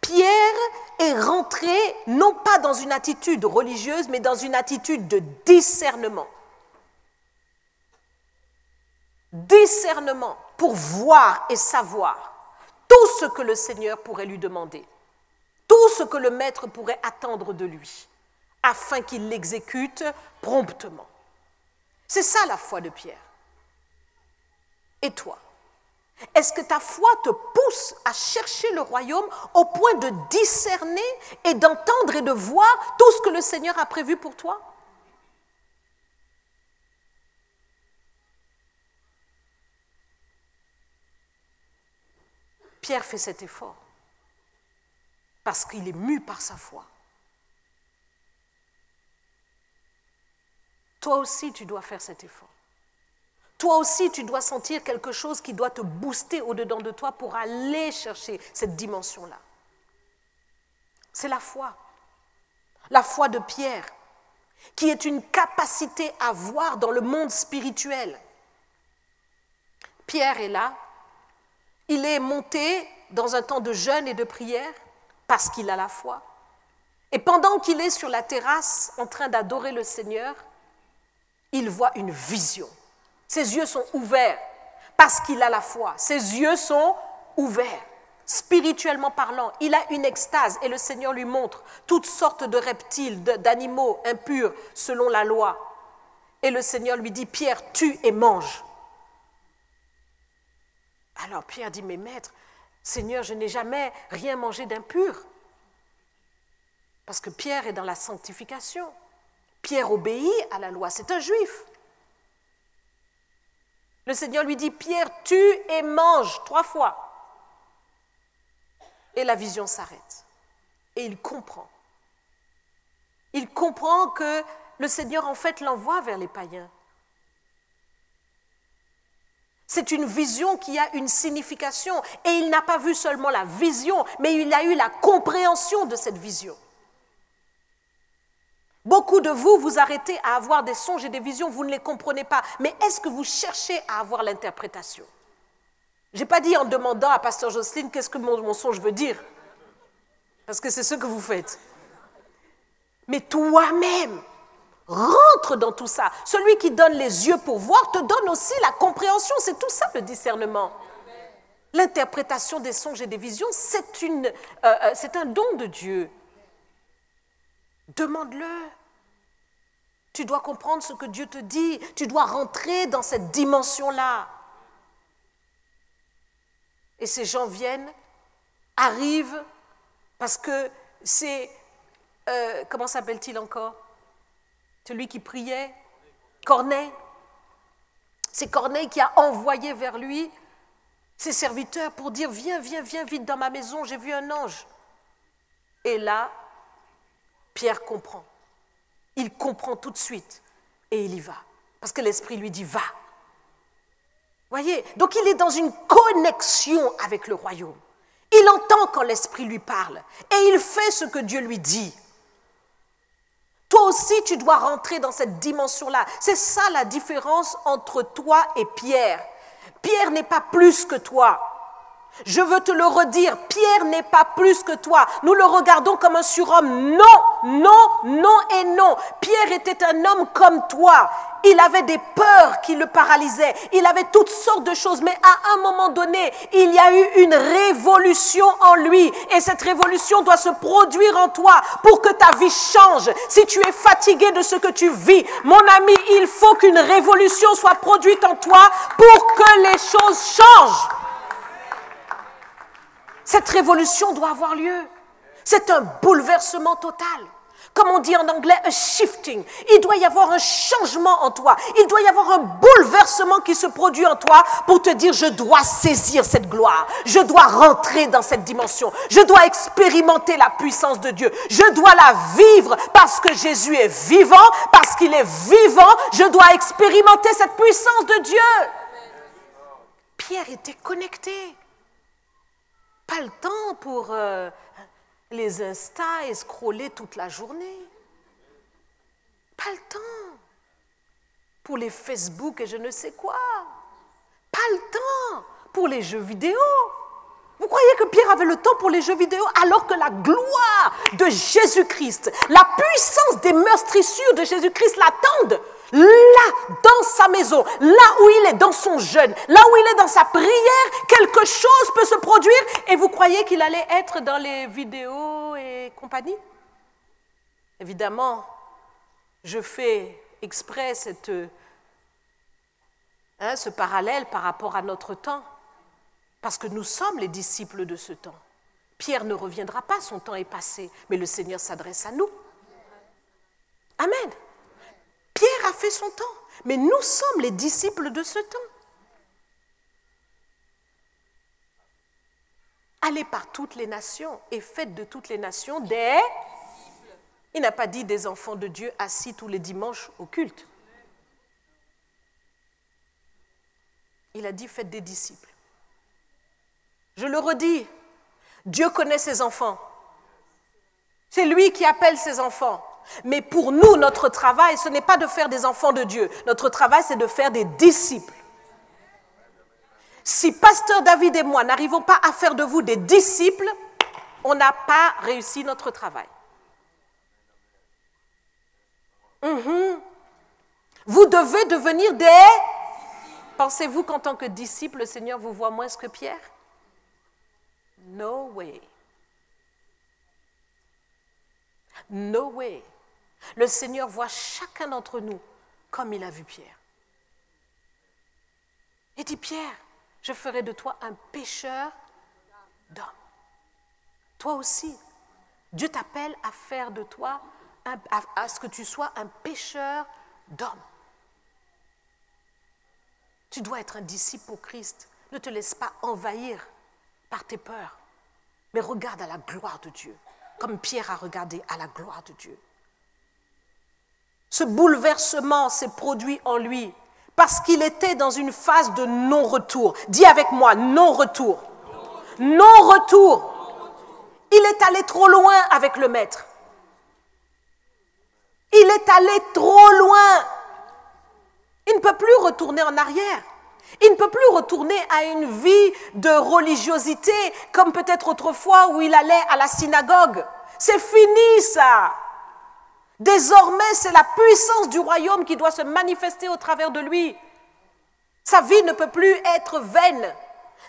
Pierre est rentré, non pas dans une attitude religieuse, mais dans une attitude de discernement. Discernement pour voir et savoir tout ce que le Seigneur pourrait lui demander, tout ce que le Maître pourrait attendre de lui, afin qu'il l'exécute promptement. C'est ça la foi de Pierre. Et toi, est-ce que ta foi te pousse à chercher le royaume au point de discerner et d'entendre et de voir tout ce que le Seigneur a prévu pour toi? Pierre fait cet effort parce qu'il est mu par sa foi. Toi aussi, tu dois faire cet effort. Toi aussi, tu dois sentir quelque chose qui doit te booster au-dedans de toi pour aller chercher cette dimension-là. C'est la foi. La foi de Pierre, qui est une capacité à voir dans le monde spirituel. Pierre est là. Il est monté dans un temps de jeûne et de prière parce qu'il a la foi. Et pendant qu'il est sur la terrasse en train d'adorer le Seigneur, il voit une vision. Ses yeux sont ouverts parce qu'il a la foi. Ses yeux sont ouverts, spirituellement parlant. Il a une extase et le Seigneur lui montre toutes sortes de reptiles, d'animaux impurs selon la loi. Et le Seigneur lui dit, Pierre, tue et mange. Alors Pierre dit, mais maître, Seigneur, je n'ai jamais rien mangé d'impur. Parce que Pierre est dans la sanctification. Pierre obéit à la loi, c'est un juif. Le Seigneur lui dit, Pierre, tue et mange 3 fois. Et la vision s'arrête. Et il comprend. Il comprend que le Seigneur, en fait, l'envoie vers les païens. C'est une vision qui a une signification. Et il n'a pas vu seulement la vision, mais il a eu la compréhension de cette vision. Beaucoup de vous, vous arrêtez à avoir des songes et des visions, vous ne les comprenez pas. Mais est-ce que vous cherchez à avoir l'interprétation? Je n'ai pas dit en demandant à Pasteur Jocelyne qu'est-ce que mon songe veut dire. Parce que c'est ce que vous faites. Mais toi-même, rentre dans tout ça. Celui qui donne les yeux pour voir te donne aussi la compréhension. C'est tout ça le discernement. L'interprétation des songes et des visions, c'est un don de Dieu. Demande-le. Tu dois comprendre ce que Dieu te dit. Tu dois rentrer dans cette dimension-là. Et ces gens viennent, arrivent, parce que c'est... comment s'appelle-t-il encore? Celui qui priait, Corneille. C'est Corneille qui a envoyé vers lui ses serviteurs pour dire « Viens, viens, viens vite dans ma maison, j'ai vu un ange. » Et là, Pierre comprend. Il comprend tout de suite et il y va. Parce que l'Esprit lui dit « Va ». Voyez, donc il est dans une connexion avec le royaume. Il entend quand l'Esprit lui parle et il fait ce que Dieu lui dit. Toi aussi, tu dois rentrer dans cette dimension-là. C'est ça la différence entre toi et Pierre. Pierre n'est pas plus que toi. Je veux te le redire, Pierre n'est pas plus que toi. Nous le regardons comme un surhomme. Non, non, non et non. Pierre était un homme comme toi. Il avait des peurs qui le paralysaient. Il avait toutes sortes de choses. Mais à un moment donné, il y a eu une révolution en lui. Et cette révolution doit se produire en toi pour que ta vie change. Si tu es fatigué de ce que tu vis, mon ami, il faut qu'une révolution soit produite en toi pour que les choses changent. Cette révolution doit avoir lieu. C'est un bouleversement total. Comme on dit en anglais, a shifting. Il doit y avoir un changement en toi. Il doit y avoir un bouleversement qui se produit en toi pour te dire, je dois saisir cette gloire. Je dois rentrer dans cette dimension. Je dois expérimenter la puissance de Dieu. Je dois la vivre parce que Jésus est vivant. Parce qu'il est vivant, je dois expérimenter cette puissance de Dieu. Pierre était connecté. Pas le temps pour les Insta et scroller toute la journée. Pas le temps pour les Facebook et je ne sais quoi. Pas le temps pour les jeux vidéo. Vous croyez que Pierre avait le temps pour les jeux vidéo alors que la gloire de Jésus-Christ, la puissance des meurtrissures de Jésus-Christ l'attendent là, dans sa maison, là où il est dans son jeûne, là où il est dans sa prière, quelque chose peut se produire et vous croyez qu'il allait être dans les vidéos et compagnie? Évidemment, je fais exprès ce parallèle par rapport à notre temps. Parce que nous sommes les disciples de ce temps. Pierre ne reviendra pas, son temps est passé, mais le Seigneur s'adresse à nous. Amen. Pierre a fait son temps, mais nous sommes les disciples de ce temps. Allez par toutes les nations et faites de toutes les nations des... Il n'a pas dit des enfants de Dieu assis tous les dimanches au culte. Il a dit faites des disciples. Je le redis, Dieu connaît ses enfants. C'est lui qui appelle ses enfants. Mais pour nous, notre travail, ce n'est pas de faire des enfants de Dieu. Notre travail, c'est de faire des disciples. Si Pasteur David et moi n'arrivons pas à faire de vous des disciples, on n'a pas réussi notre travail. Vous devez devenir des... Pensez-vous qu'en tant que disciple, le Seigneur vous voit moins que Pierre? No way. No way. Le Seigneur voit chacun d'entre nous comme il a vu Pierre. Il dit, Pierre, je ferai de toi un pêcheur d'hommes. Toi aussi, Dieu t'appelle à faire de toi, à ce que tu sois un pêcheur d'hommes. Tu dois être un disciple pour Christ. Ne te laisse pas envahir par tes peurs, mais regarde à la gloire de Dieu, comme Pierre a regardé à la gloire de Dieu. Ce bouleversement s'est produit en lui parce qu'il était dans une phase de non-retour. Dis avec moi, non-retour. Non-retour. Il est allé trop loin avec le maître. Il est allé trop loin. Il ne peut plus retourner en arrière. Il ne peut plus retourner à une vie de religiosité comme peut-être autrefois où il allait à la synagogue. C'est fini ça. Désormais, c'est la puissance du royaume qui doit se manifester au travers de lui. Sa vie ne peut plus être vaine.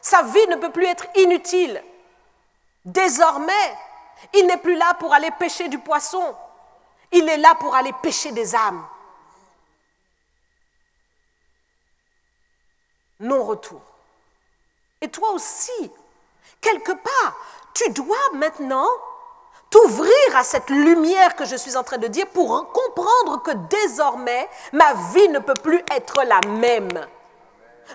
Sa vie ne peut plus être inutile. Désormais, il n'est plus là pour aller pêcher du poisson. Il est là pour aller pêcher des âmes. non-retour. Et toi aussi, quelque part, tu dois maintenant t'ouvrir à cette lumière que je suis en train de dire pour comprendre que désormais, ma vie ne peut plus être la même.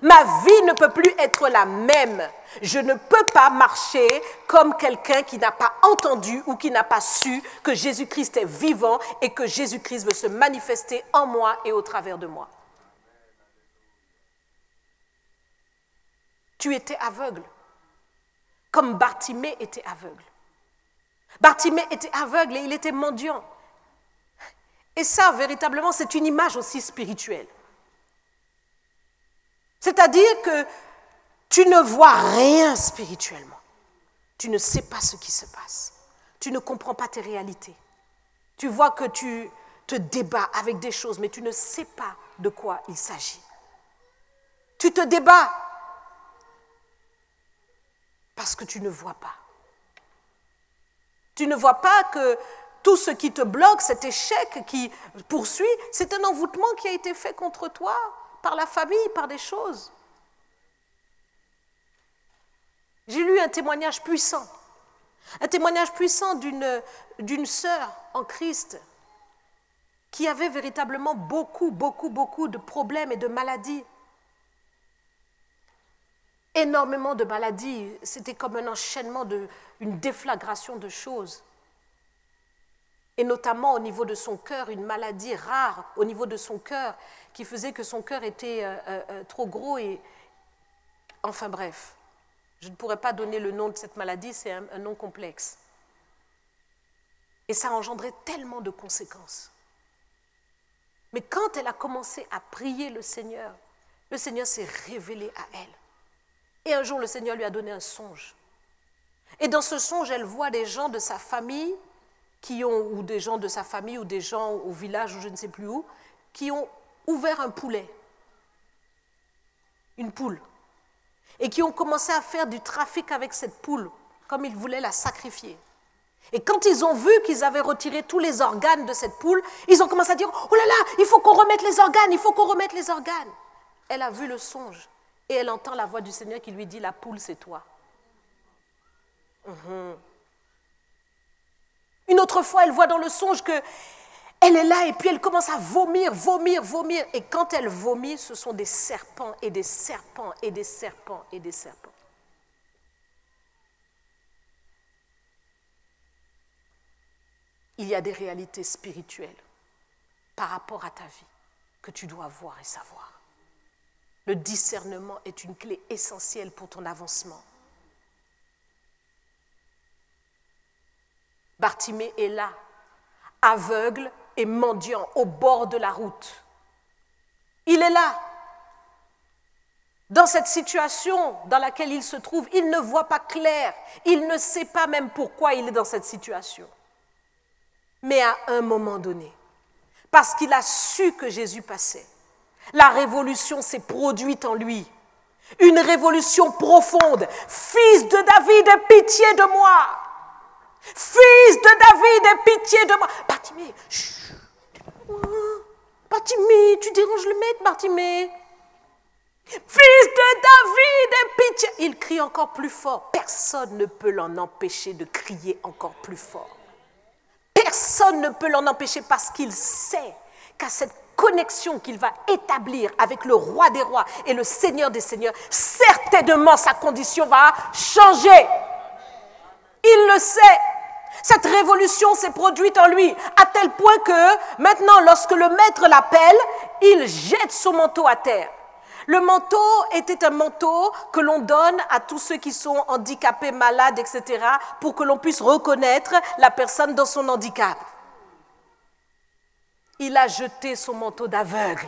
Ma vie ne peut plus être la même. Je ne peux pas marcher comme quelqu'un qui n'a pas entendu ou qui n'a pas su que Jésus-Christ est vivant et que Jésus-Christ veut se manifester en moi et au travers de moi. Tu étais aveugle, comme Bartimée était aveugle. Bartimée était aveugle et il était mendiant. Et ça, véritablement, c'est une image aussi spirituelle. C'est-à-dire que tu ne vois rien spirituellement. Tu ne sais pas ce qui se passe. Tu ne comprends pas tes réalités. Tu vois que tu te débats avec des choses, mais tu ne sais pas de quoi il s'agit. Tu te débats parce que tu ne vois pas. Tu ne vois pas que tout ce qui te bloque, cet échec qui poursuit, c'est un envoûtement qui a été fait contre toi par la famille, par des choses. J'ai lu un témoignage puissant d'une sœur en Christ qui avait véritablement beaucoup de problèmes et de maladies. Énormément de maladies, c'était comme un enchaînement, une déflagration de choses. Et notamment au niveau de son cœur, une maladie rare au niveau de son cœur qui faisait que son cœur était trop gros et... Enfin bref, je ne pourrais pas donner le nom de cette maladie, c'est un nom complexe. Et ça a engendré tellement de conséquences. Mais quand elle a commencé à prier le Seigneur s'est révélé à elle. Et un jour, le Seigneur lui a donné un songe. Et dans ce songe, elle voit des gens de sa famille ou des gens de sa famille, ou des gens au village, ou je ne sais plus où, qui ont ouvert un poulet, une poule, et qui ont commencé à faire du trafic avec cette poule, comme ils voulaient la sacrifier. Et quand ils ont vu qu'ils avaient retiré tous les organes de cette poule, ils ont commencé à dire « Oh là là, il faut qu'on remette les organes, il faut qu'on remette les organes !» Elle a vu le songe, et elle entend la voix du Seigneur qui lui dit « La poule, c'est toi. » Une autre fois, elle voit dans le songe qu'elle est là et puis elle commence à vomir. Et quand elle vomit, ce sont des serpents et des serpents et des serpents et des serpents. Il y a des réalités spirituelles par rapport à ta vie que tu dois voir et savoir. Le discernement est une clé essentielle pour ton avancement. Bartimée est là, aveugle et mendiant, au bord de la route. Il est là. Dans cette situation dans laquelle il se trouve, il ne voit pas clair. Il ne sait pas même pourquoi il est dans cette situation. Mais à un moment donné, parce qu'il a su que Jésus passait, la révolution s'est produite en lui. Une révolution profonde. Fils de David, aie pitié de moi. Fils de David, aie pitié de moi. Bartimée, chut. Bartimée, tu déranges le maître, Bartimée. Fils de David, aie pitié. Il crie encore plus fort. Personne ne peut l'en empêcher de crier encore plus fort. Personne ne peut l'en empêcher parce qu'il sait qu'à cette connexion qu'il va établir avec le roi des rois et le Seigneur des seigneurs, certainement sa condition va changer. Il le sait. Cette révolution s'est produite en lui à tel point que maintenant, lorsque le maître l'appelle, il jette son manteau à terre. Le manteau était un manteau que l'on donne à tous ceux qui sont handicapés, malades, etc., pour que l'on puisse reconnaître la personne dans son handicap. Il a jeté son manteau d'aveugle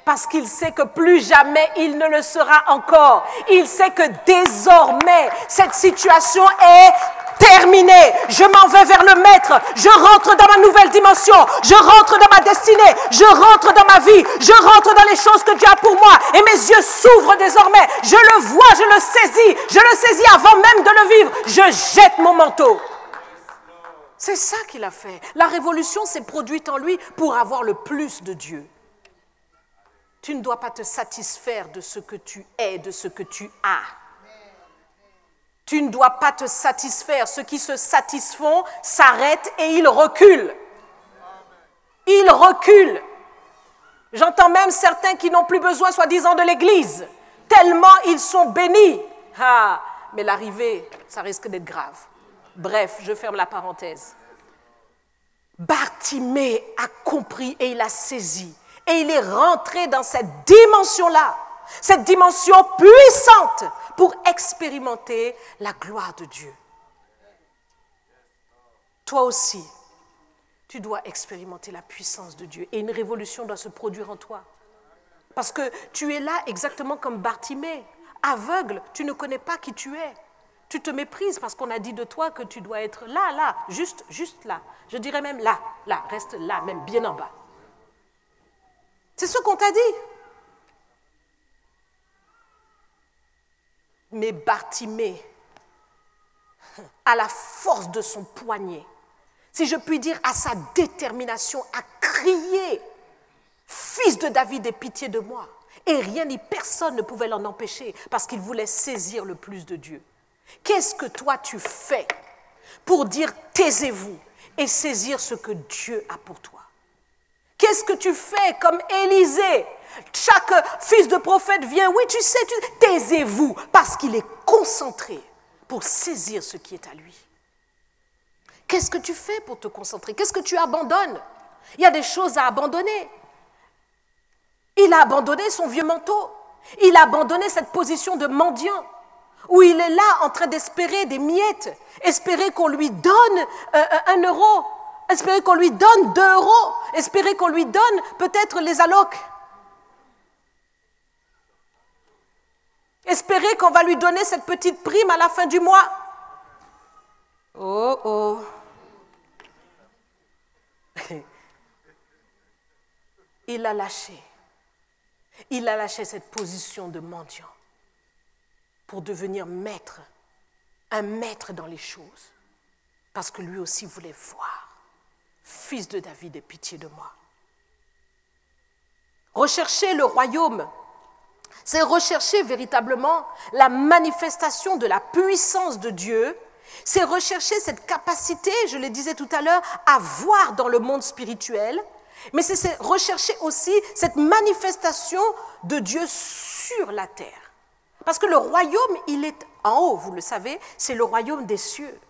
parce qu'il sait que plus jamais il ne le sera encore. Il sait que désormais, cette situation est terminée. Je m'en vais vers le Maître. Je rentre dans ma nouvelle dimension. Je rentre dans ma destinée. Je rentre dans ma vie. Je rentre dans les choses que Dieu a pour moi. Et mes yeux s'ouvrent désormais. Je le vois, je le saisis. Je le saisis avant même de le vivre. Je jette mon manteau. C'est ça qu'il a fait. La révolution s'est produite en lui pour avoir le plus de Dieu. Tu ne dois pas te satisfaire de ce que tu es, de ce que tu as. Tu ne dois pas te satisfaire. Ceux qui se satisfont s'arrêtent et ils reculent. Ils reculent. J'entends même certains qui n'ont plus besoin, soi-disant, de l'Église, tellement ils sont bénis. Ah, mais l'arrivée, ça risque d'être grave. Bref, je ferme la parenthèse. Bartimée a compris et il a saisi. Et il est rentré dans cette dimension-là, cette dimension puissante pour expérimenter la gloire de Dieu. Toi aussi, tu dois expérimenter la puissance de Dieu et une révolution doit se produire en toi. Parce que tu es là exactement comme Bartimée, aveugle, tu ne connais pas qui tu es. Tu te méprises parce qu'on a dit de toi que tu dois être là, juste là. Je dirais même là, reste là, même bien en bas. C'est ce qu'on t'a dit. Mais Bartimée, à la force de son poignet, si je puis dire à sa détermination, à crier, « Fils de David, aie pitié de moi !» Et rien ni personne ne pouvait l'en empêcher parce qu'il voulait saisir le plus de Dieu. Qu'est-ce que toi tu fais pour dire « Taisez-vous » et saisir ce que Dieu a pour toi? Qu'est-ce que tu fais comme Élisée? Chaque fils de prophète vient, oui, tu sais, taisez-vous, parce qu'il est concentré pour saisir ce qui est à lui. Qu'est-ce que tu fais pour te concentrer? Qu'est-ce que tu abandonnes? Il y a des choses à abandonner. Il a abandonné son vieux manteau. Il a abandonné cette position de mendiant, où il est là en train d'espérer des miettes, espérer qu'on lui donne 1 euro, espérer qu'on lui donne 2 euros, espérer qu'on lui donne peut-être les allocs. Espérer qu'on va lui donner cette petite prime à la fin du mois. Oh oh. Il a lâché. Il a lâché cette position de mendiant pour devenir maître, un maître dans les choses. Parce que lui aussi voulait voir. Fils de David, aie pitié de moi. Rechercher le royaume, c'est rechercher véritablement la manifestation de la puissance de Dieu. C'est rechercher cette capacité, je le disais tout à l'heure, à voir dans le monde spirituel. Mais c'est rechercher aussi cette manifestation de Dieu sur la terre. Parce que le royaume, il est en haut, vous le savez, c'est le royaume des cieux.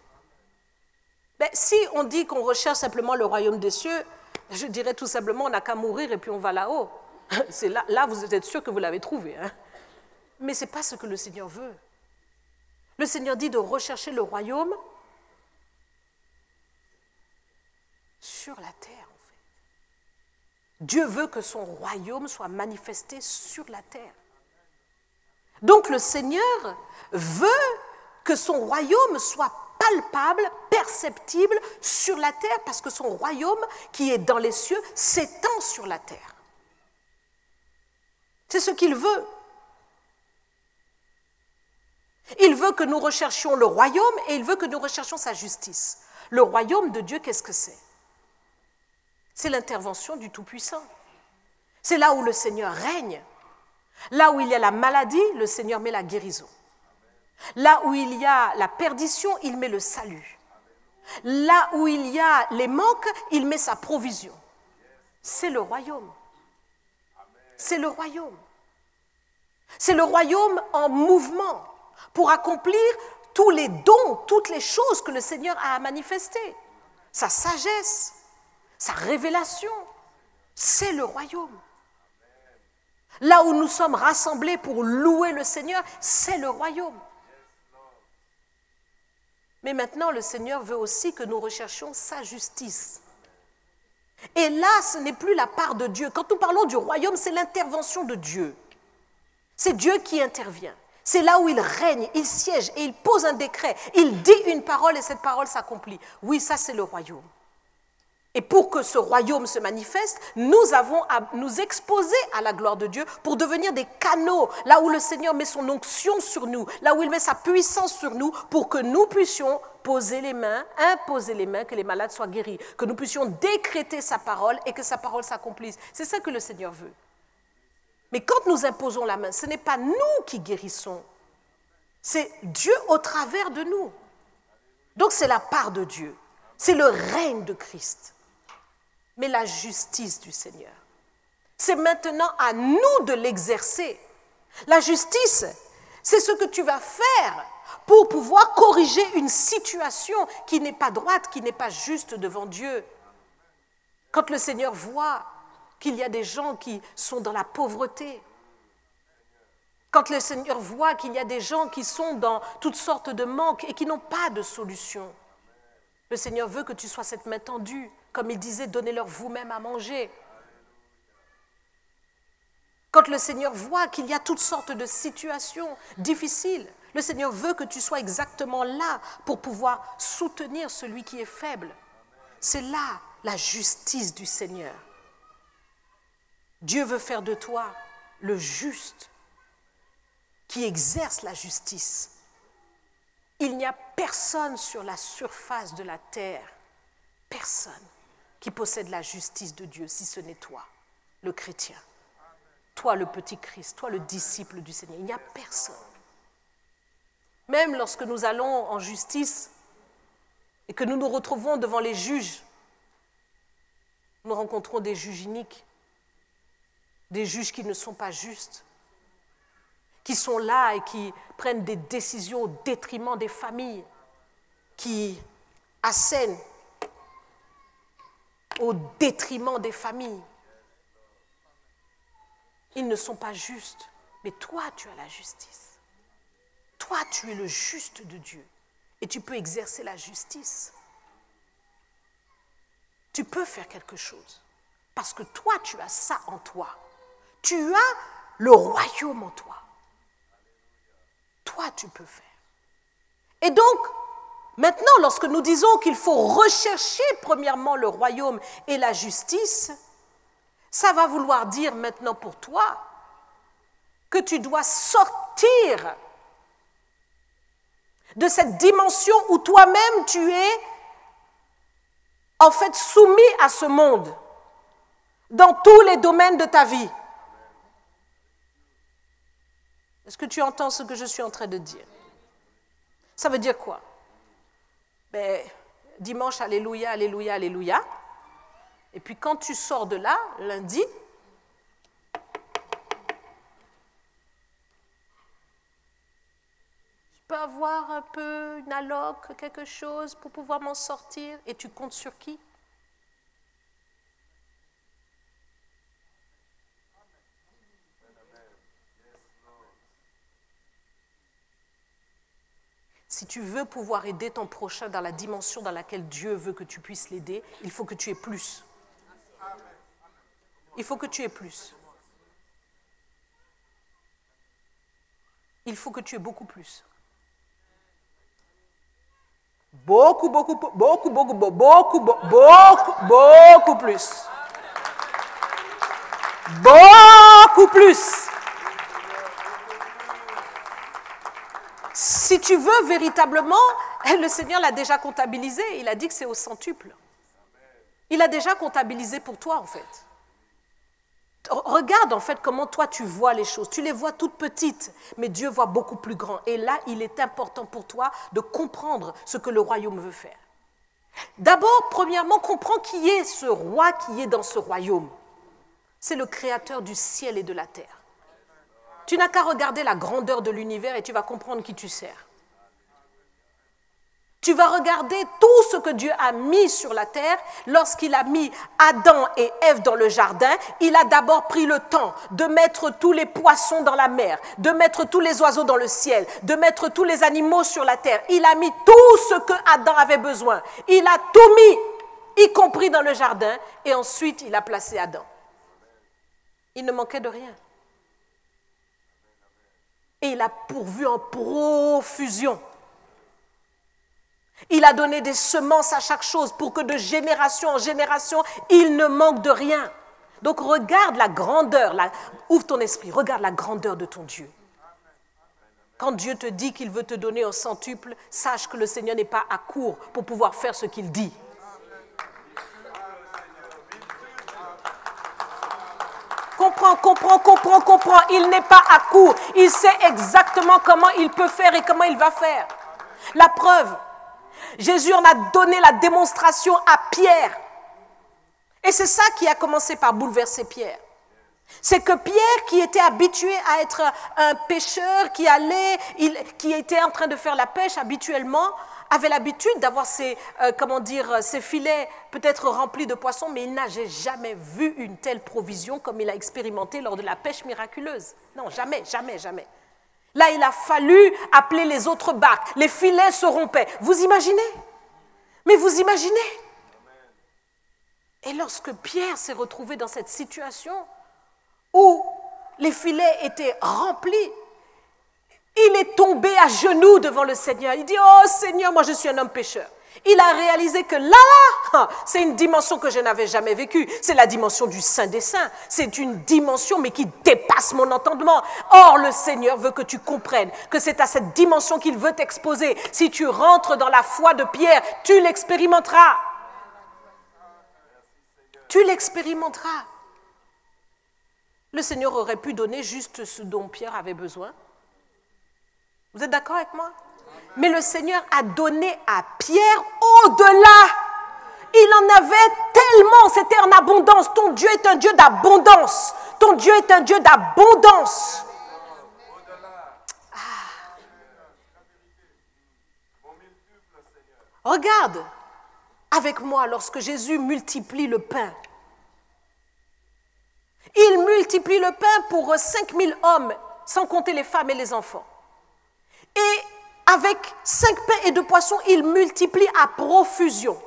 Mais si on dit qu'on recherche simplement le royaume des cieux, je dirais tout simplement on n'a qu'à mourir et puis on va là-haut. C'est là, vous êtes sûr que vous l'avez trouvé. Hein? Mais ce n'est pas ce que le Seigneur veut. Le Seigneur dit de rechercher le royaume sur la terre, en fait. Dieu veut que son royaume soit manifesté sur la terre. Donc le Seigneur veut que son royaume soit palpable, perceptible sur la terre, parce que son royaume qui est dans les cieux s'étend sur la terre. C'est ce qu'il veut. Il veut que nous recherchions le royaume et il veut que nous recherchions sa justice. Le royaume de Dieu, qu'est-ce que c'est? C'est l'intervention du Tout-Puissant. C'est là où le Seigneur règne. Là où il y a la maladie, le Seigneur met la guérison. Là où il y a la perdition, il met le salut. Là où il y a les manques, il met sa provision. C'est le royaume. C'est le royaume. C'est le royaume en mouvement pour accomplir tous les dons, toutes les choses que le Seigneur a à manifester. Sa sagesse, sa révélation, c'est le royaume. Là où nous sommes rassemblés pour louer le Seigneur, c'est le royaume. Mais maintenant, le Seigneur veut aussi que nous recherchions sa justice. Et là, ce n'est plus la part de Dieu. Quand nous parlons du royaume, c'est l'intervention de Dieu. C'est Dieu qui intervient. C'est là où il règne, il siège et il pose un décret. Il dit une parole et cette parole s'accomplit. Oui, ça c'est le royaume. Et pour que ce royaume se manifeste, nous avons à nous exposer à la gloire de Dieu pour devenir des canaux, là où le Seigneur met son onction sur nous, là où il met sa puissance sur nous, pour que nous puissions poser les mains, imposer les mains, que les malades soient guéris, que nous puissions décréter sa parole et que sa parole s'accomplisse. C'est ça que le Seigneur veut. Mais quand nous imposons la main, ce n'est pas nous qui guérissons, c'est Dieu au travers de nous. Donc c'est la part de Dieu, c'est le règne de Christ, mais la justice du Seigneur. C'est maintenant à nous de l'exercer. La justice, c'est ce que tu vas faire pour pouvoir corriger une situation qui n'est pas droite, qui n'est pas juste devant Dieu. Quand le Seigneur voit qu'il y a des gens qui sont dans la pauvreté, quand le Seigneur voit qu'il y a des gens qui sont dans toutes sortes de manques et qui n'ont pas de solution, le Seigneur veut que tu sois cette main tendue. Comme il disait, donnez-leur vous-même à manger. Quand le Seigneur voit qu'il y a toutes sortes de situations difficiles, le Seigneur veut que tu sois exactement là pour pouvoir soutenir celui qui est faible. C'est là la justice du Seigneur. Dieu veut faire de toi le juste qui exerce la justice. Il n'y a personne sur la surface de la terre, personne qui possède la justice de Dieu, si ce n'est toi, le chrétien. Toi, le petit Christ, toi, le disciple du Seigneur. Il n'y a personne. Même lorsque nous allons en justice et que nous nous retrouvons devant les juges, nous rencontrons des juges iniques, des juges qui ne sont pas justes, qui sont là et qui prennent des décisions au détriment des familles, qui assènent au détriment des familles. Ils ne sont pas justes, mais toi, tu as la justice. Toi, tu es le juste de Dieu et tu peux exercer la justice. Tu peux faire quelque chose parce que toi, tu as ça en toi. Tu as le royaume en toi. Toi, tu peux faire. Et donc, maintenant, lorsque nous disons qu'il faut rechercher premièrement le royaume et la justice, ça va vouloir dire maintenant pour toi que tu dois sortir de cette dimension où toi-même tu es en fait soumis à ce monde dans tous les domaines de ta vie. Est-ce que tu entends ce que je suis en train de dire? Ça veut dire quoi? Dimanche, alléluia, alléluia, alléluia. Et puis quand tu sors de là, lundi, je peux avoir un peu une alloc, quelque chose pour pouvoir m'en sortir. Et tu comptes sur qui? Si tu veux pouvoir aider ton prochain dans la dimension dans laquelle Dieu veut que tu puisses l'aider, il faut que tu aies plus. Il faut que tu aies plus. Il faut que tu aies beaucoup plus. Beaucoup, beaucoup, beaucoup, beaucoup, beaucoup, beaucoup plus. Beaucoup plus. Si tu veux véritablement, le Seigneur l'a déjà comptabilisé. Il a dit que c'est au centuple. Il a déjà comptabilisé pour toi, en fait. Regarde, en fait, comment toi, tu vois les choses. Tu les vois toutes petites, mais Dieu voit beaucoup plus grand. Et là, il est important pour toi de comprendre ce que le royaume veut faire. D'abord, premièrement, comprends qui est ce roi qui est dans ce royaume. C'est le créateur du ciel et de la terre. Tu n'as qu'à regarder la grandeur de l'univers et tu vas comprendre qui tu sers. Tu vas regarder tout ce que Dieu a mis sur la terre. Lorsqu'il a mis Adam et Ève dans le jardin, il a d'abord pris le temps de mettre tous les poissons dans la mer, de mettre tous les oiseaux dans le ciel, de mettre tous les animaux sur la terre. Il a mis tout ce que Adam avait besoin. Il a tout mis, y compris dans le jardin, et ensuite il a placé Adam. Il ne manquait de rien. Et il a pourvu en profusion. Il a donné des semences à chaque chose pour que de génération en génération, il ne manque de rien. Donc regarde la grandeur, ouvre ton esprit, regarde la grandeur de ton Dieu. Quand Dieu te dit qu'il veut te donner un centuple, sache que le Seigneur n'est pas à court pour pouvoir faire ce qu'il dit. Comprends. Il n'est pas à court. Il sait exactement comment il peut faire et comment il va faire. La preuve, Jésus en a donné la démonstration à Pierre. Et c'est ça qui a commencé par bouleverser Pierre. C'est que Pierre, qui était habitué à être un pêcheur, qui était en train de faire la pêche habituellement, avait l'habitude d'avoir ses filets peut-être remplis de poissons, mais il n'avait jamais vu une telle provision comme il a expérimenté lors de la pêche miraculeuse. Non, jamais. Là, il a fallu appeler les autres barques. Les filets se rompaient. Vous imaginez? Mais vous imaginez? Et lorsque Pierre s'est retrouvé dans cette situation où les filets étaient remplis, il est tombé à genoux devant le Seigneur. Il dit, oh Seigneur, moi je suis un homme pécheur. Il a réalisé que là, c'est une dimension que je n'avais jamais vécue. C'est la dimension du Saint des Saints. C'est une dimension, mais qui dépasse mon entendement. Or, le Seigneur veut que tu comprennes que c'est à cette dimension qu'il veut t'exposer. Si tu rentres dans la foi de Pierre, tu l'expérimenteras. Tu l'expérimenteras. Le Seigneur aurait pu donner juste ce dont Pierre avait besoin. Vous êtes d'accord avec moi? Mais le Seigneur a donné à Pierre au-delà. Il en avait tellement, c'était en abondance. Ton Dieu est un Dieu d'abondance. Ton Dieu est un Dieu d'abondance. Regarde avec moi lorsque Jésus multiplie le pain. Il multiplie le pain pour 5000 hommes, sans compter les femmes et les enfants. Et avec 5 pains et 2 poissons, il multiplie à profusion.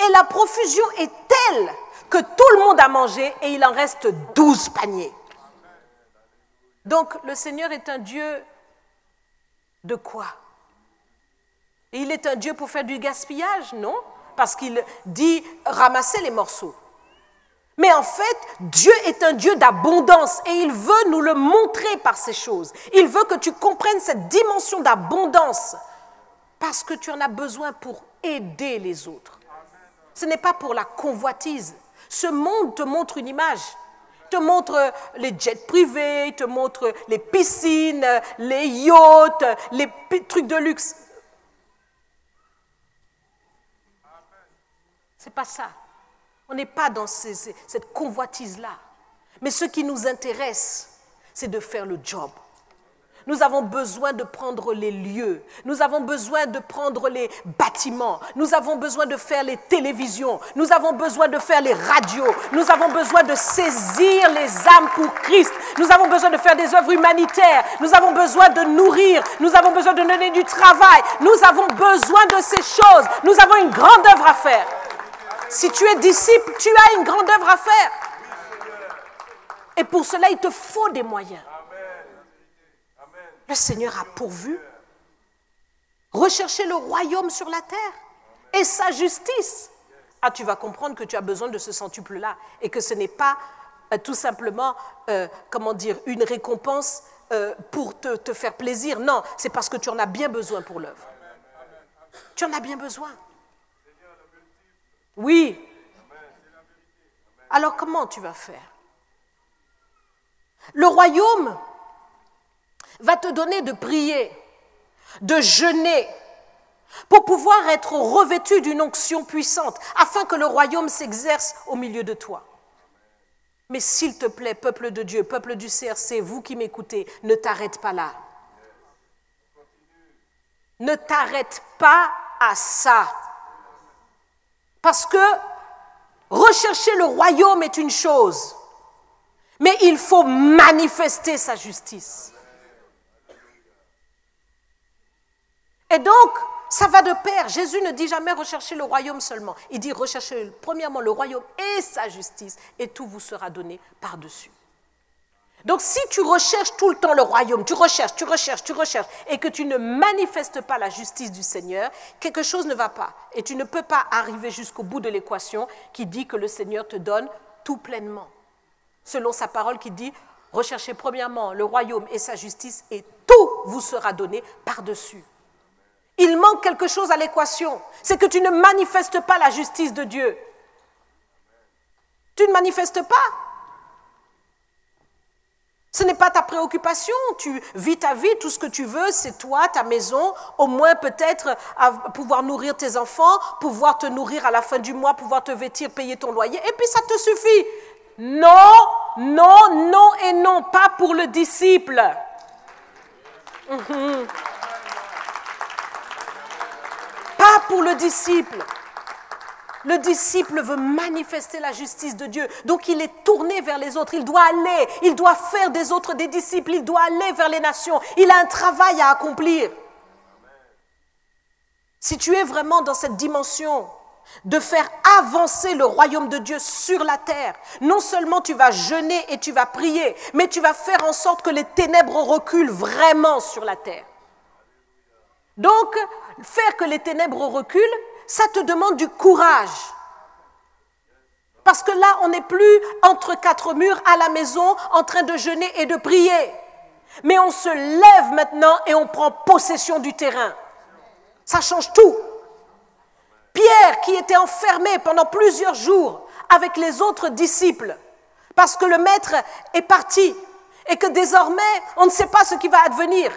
Et la profusion est telle que tout le monde a mangé et il en reste 12 paniers. Donc le Seigneur est un Dieu de quoi? Et il est un Dieu pour faire du gaspillage? Non, parce qu'il dit ramasser les morceaux. Mais en fait, Dieu est un Dieu d'abondance et il veut nous le montrer par ces choses. Il veut que tu comprennes cette dimension d'abondance parce que tu en as besoin pour aider les autres. Ce n'est pas pour la convoitise. Ce monde te montre une image. Il te montre les jets privés, il te montre les piscines, les yachts, les trucs de luxe. C'est pas ça. On n'est pas dans cette convoitise-là. Mais ce qui nous intéresse, c'est de faire le job. Nous avons besoin de prendre les lieux. Nous avons besoin de prendre les bâtiments. Nous avons besoin de faire les télévisions. Nous avons besoin de faire les radios. Nous avons besoin de saisir les âmes pour Christ. Nous avons besoin de faire des œuvres humanitaires. Nous avons besoin de nourrir. Nous avons besoin de donner du travail. Nous avons besoin de ces choses. Nous avons une grande œuvre à faire. Si tu es disciple, tu as une grande œuvre à faire. Et pour cela, il te faut des moyens. Le Seigneur a pourvu. Rechercher le royaume sur la terre et sa justice. Ah, tu vas comprendre que tu as besoin de ce centuple-là et que ce n'est pas tout simplement, une récompense pour te faire plaisir. Non, c'est parce que tu en as bien besoin pour l'œuvre. Tu en as bien besoin. Oui. Alors comment tu vas faire? Le royaume va te donner de prier, de jeûner, pour pouvoir être revêtu d'une onction puissante, afin que le royaume s'exerce au milieu de toi. Mais s'il te plaît, peuple de Dieu, peuple du CRC, vous qui m'écoutez, ne t'arrête pas là. Ne t'arrête pas à ça. Parce que rechercher le royaume est une chose, mais il faut manifester sa justice. Et donc, ça va de pair. Jésus ne dit jamais rechercher le royaume seulement. Il dit rechercher premièrement le royaume et sa justice, et tout vous sera donné par-dessus. Donc si tu recherches tout le temps le royaume, tu recherches, et que tu ne manifestes pas la justice du Seigneur, quelque chose ne va pas. Et tu ne peux pas arriver jusqu'au bout de l'équation qui dit que le Seigneur te donne tout pleinement. Selon sa parole qui dit, recherchez premièrement le royaume et sa justice, et tout vous sera donné par-dessus. Il manque quelque chose à l'équation, c'est que tu ne manifestes pas la justice de Dieu. Tu ne manifestes pas. Ce n'est pas ta préoccupation, tu vis ta vie, tout ce que tu veux, c'est toi, ta maison, au moins peut-être pouvoir nourrir tes enfants, pouvoir te nourrir à la fin du mois, pouvoir te vêtir, payer ton loyer, et puis ça te suffit. Non, non, non et non, pas pour le disciple. Pas pour le disciple. Le disciple veut manifester la justice de Dieu. Donc il est tourné vers les autres. Il doit aller, il doit faire des autres des disciples. Il doit aller vers les nations. Il a un travail à accomplir. Si tu es vraiment dans cette dimension de faire avancer le royaume de Dieu sur la terre, non seulement tu vas jeûner et tu vas prier, mais tu vas faire en sorte que les ténèbres reculent vraiment sur la terre. Donc, faire que les ténèbres reculent, ça te demande du courage. Parce que là, on n'est plus entre quatre murs à la maison en train de jeûner et de prier. Mais on se lève maintenant et on prend possession du terrain. Ça change tout. Pierre, qui était enfermé pendant plusieurs jours avec les autres disciples, parce que le maître est parti et que désormais, on ne sait pas ce qui va advenir.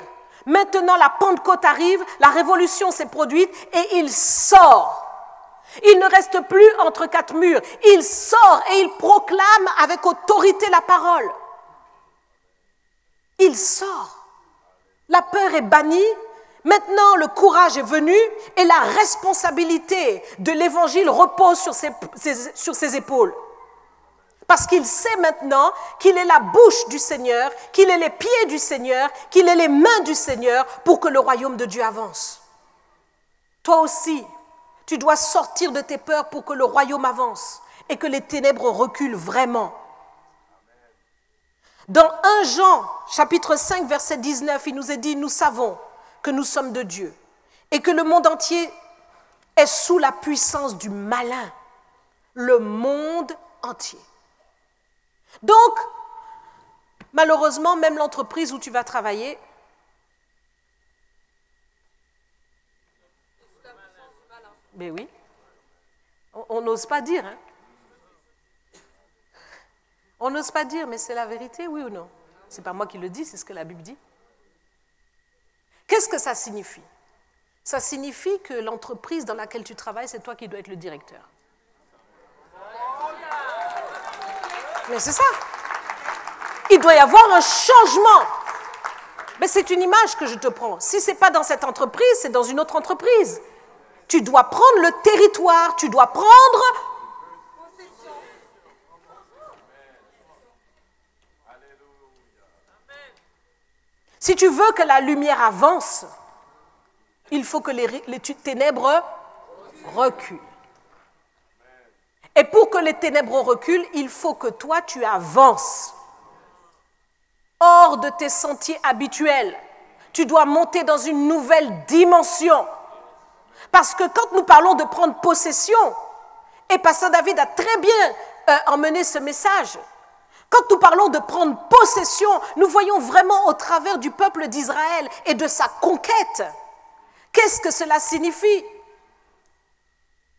Maintenant, la Pentecôte arrive, la révolution s'est produite et il sort. Il ne reste plus entre quatre murs. Il sort et il proclame avec autorité la parole. Il sort. La peur est bannie. Maintenant, le courage est venu et la responsabilité de l'évangile repose sur ses épaules. Parce qu'il sait maintenant qu'il est la bouche du Seigneur, qu'il est les pieds du Seigneur, qu'il est les mains du Seigneur pour que le royaume de Dieu avance. Toi aussi, tu dois sortir de tes peurs pour que le royaume avance et que les ténèbres reculent vraiment. Dans 1 Jean, chapitre 5, verset 19, il nous est dit, nous savons que nous sommes de Dieu et que le monde entier est sous la puissance du malin. Le monde entier. Donc, malheureusement, même l'entreprise où tu vas travailler, mais oui, on n'ose pas dire. Hein? On n'ose pas dire, mais c'est la vérité, oui ou non? C'est pas moi qui le dis, c'est ce que la Bible dit. Qu'est-ce que ça signifie? Ça signifie que l'entreprise dans laquelle tu travailles, c'est toi qui dois être le directeur. Mais c'est ça. Il doit y avoir un changement. Mais c'est une image que je te prends. Si ce n'est pas dans cette entreprise, c'est dans une autre entreprise. Tu dois prendre le territoire, tu dois prendre... Si tu veux que la lumière avance, il faut que les ténèbres reculent. Et pour que les ténèbres reculent, il faut que toi, tu avances hors de tes sentiers habituels. Tu dois monter dans une nouvelle dimension. Parce que quand nous parlons de prendre possession, et Pasteur David a très bien emmené ce message, quand nous parlons de prendre possession, nous voyons vraiment au travers du peuple d'Israël et de sa conquête. Qu'est-ce que cela signifie ?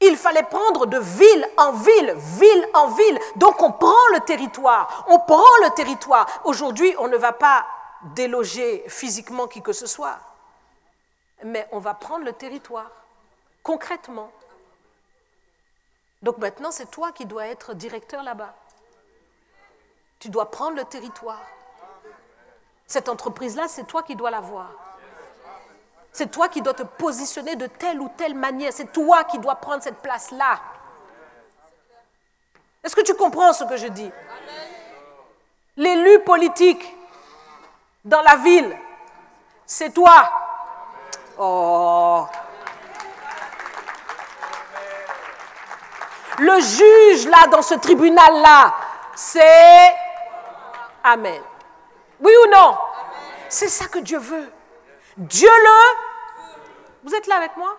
Il fallait prendre de ville en ville, ville en ville. Donc on prend le territoire, on prend le territoire. Aujourd'hui, on ne va pas déloger physiquement qui que ce soit, mais on va prendre le territoire, concrètement. Donc maintenant, c'est toi qui dois être directeur là-bas. Tu dois prendre le territoire. Cette entreprise-là, c'est toi qui dois l'avoir. C'est toi qui dois te positionner de telle ou telle manière. C'est toi qui dois prendre cette place-là. Est-ce que tu comprends ce que je dis? L'élu politique dans la ville, c'est toi. Oh. Le juge, là, dans ce tribunal-là, c'est... Amen. Oui ou non? C'est ça que Dieu veut. Dieu Vous êtes là avec moi?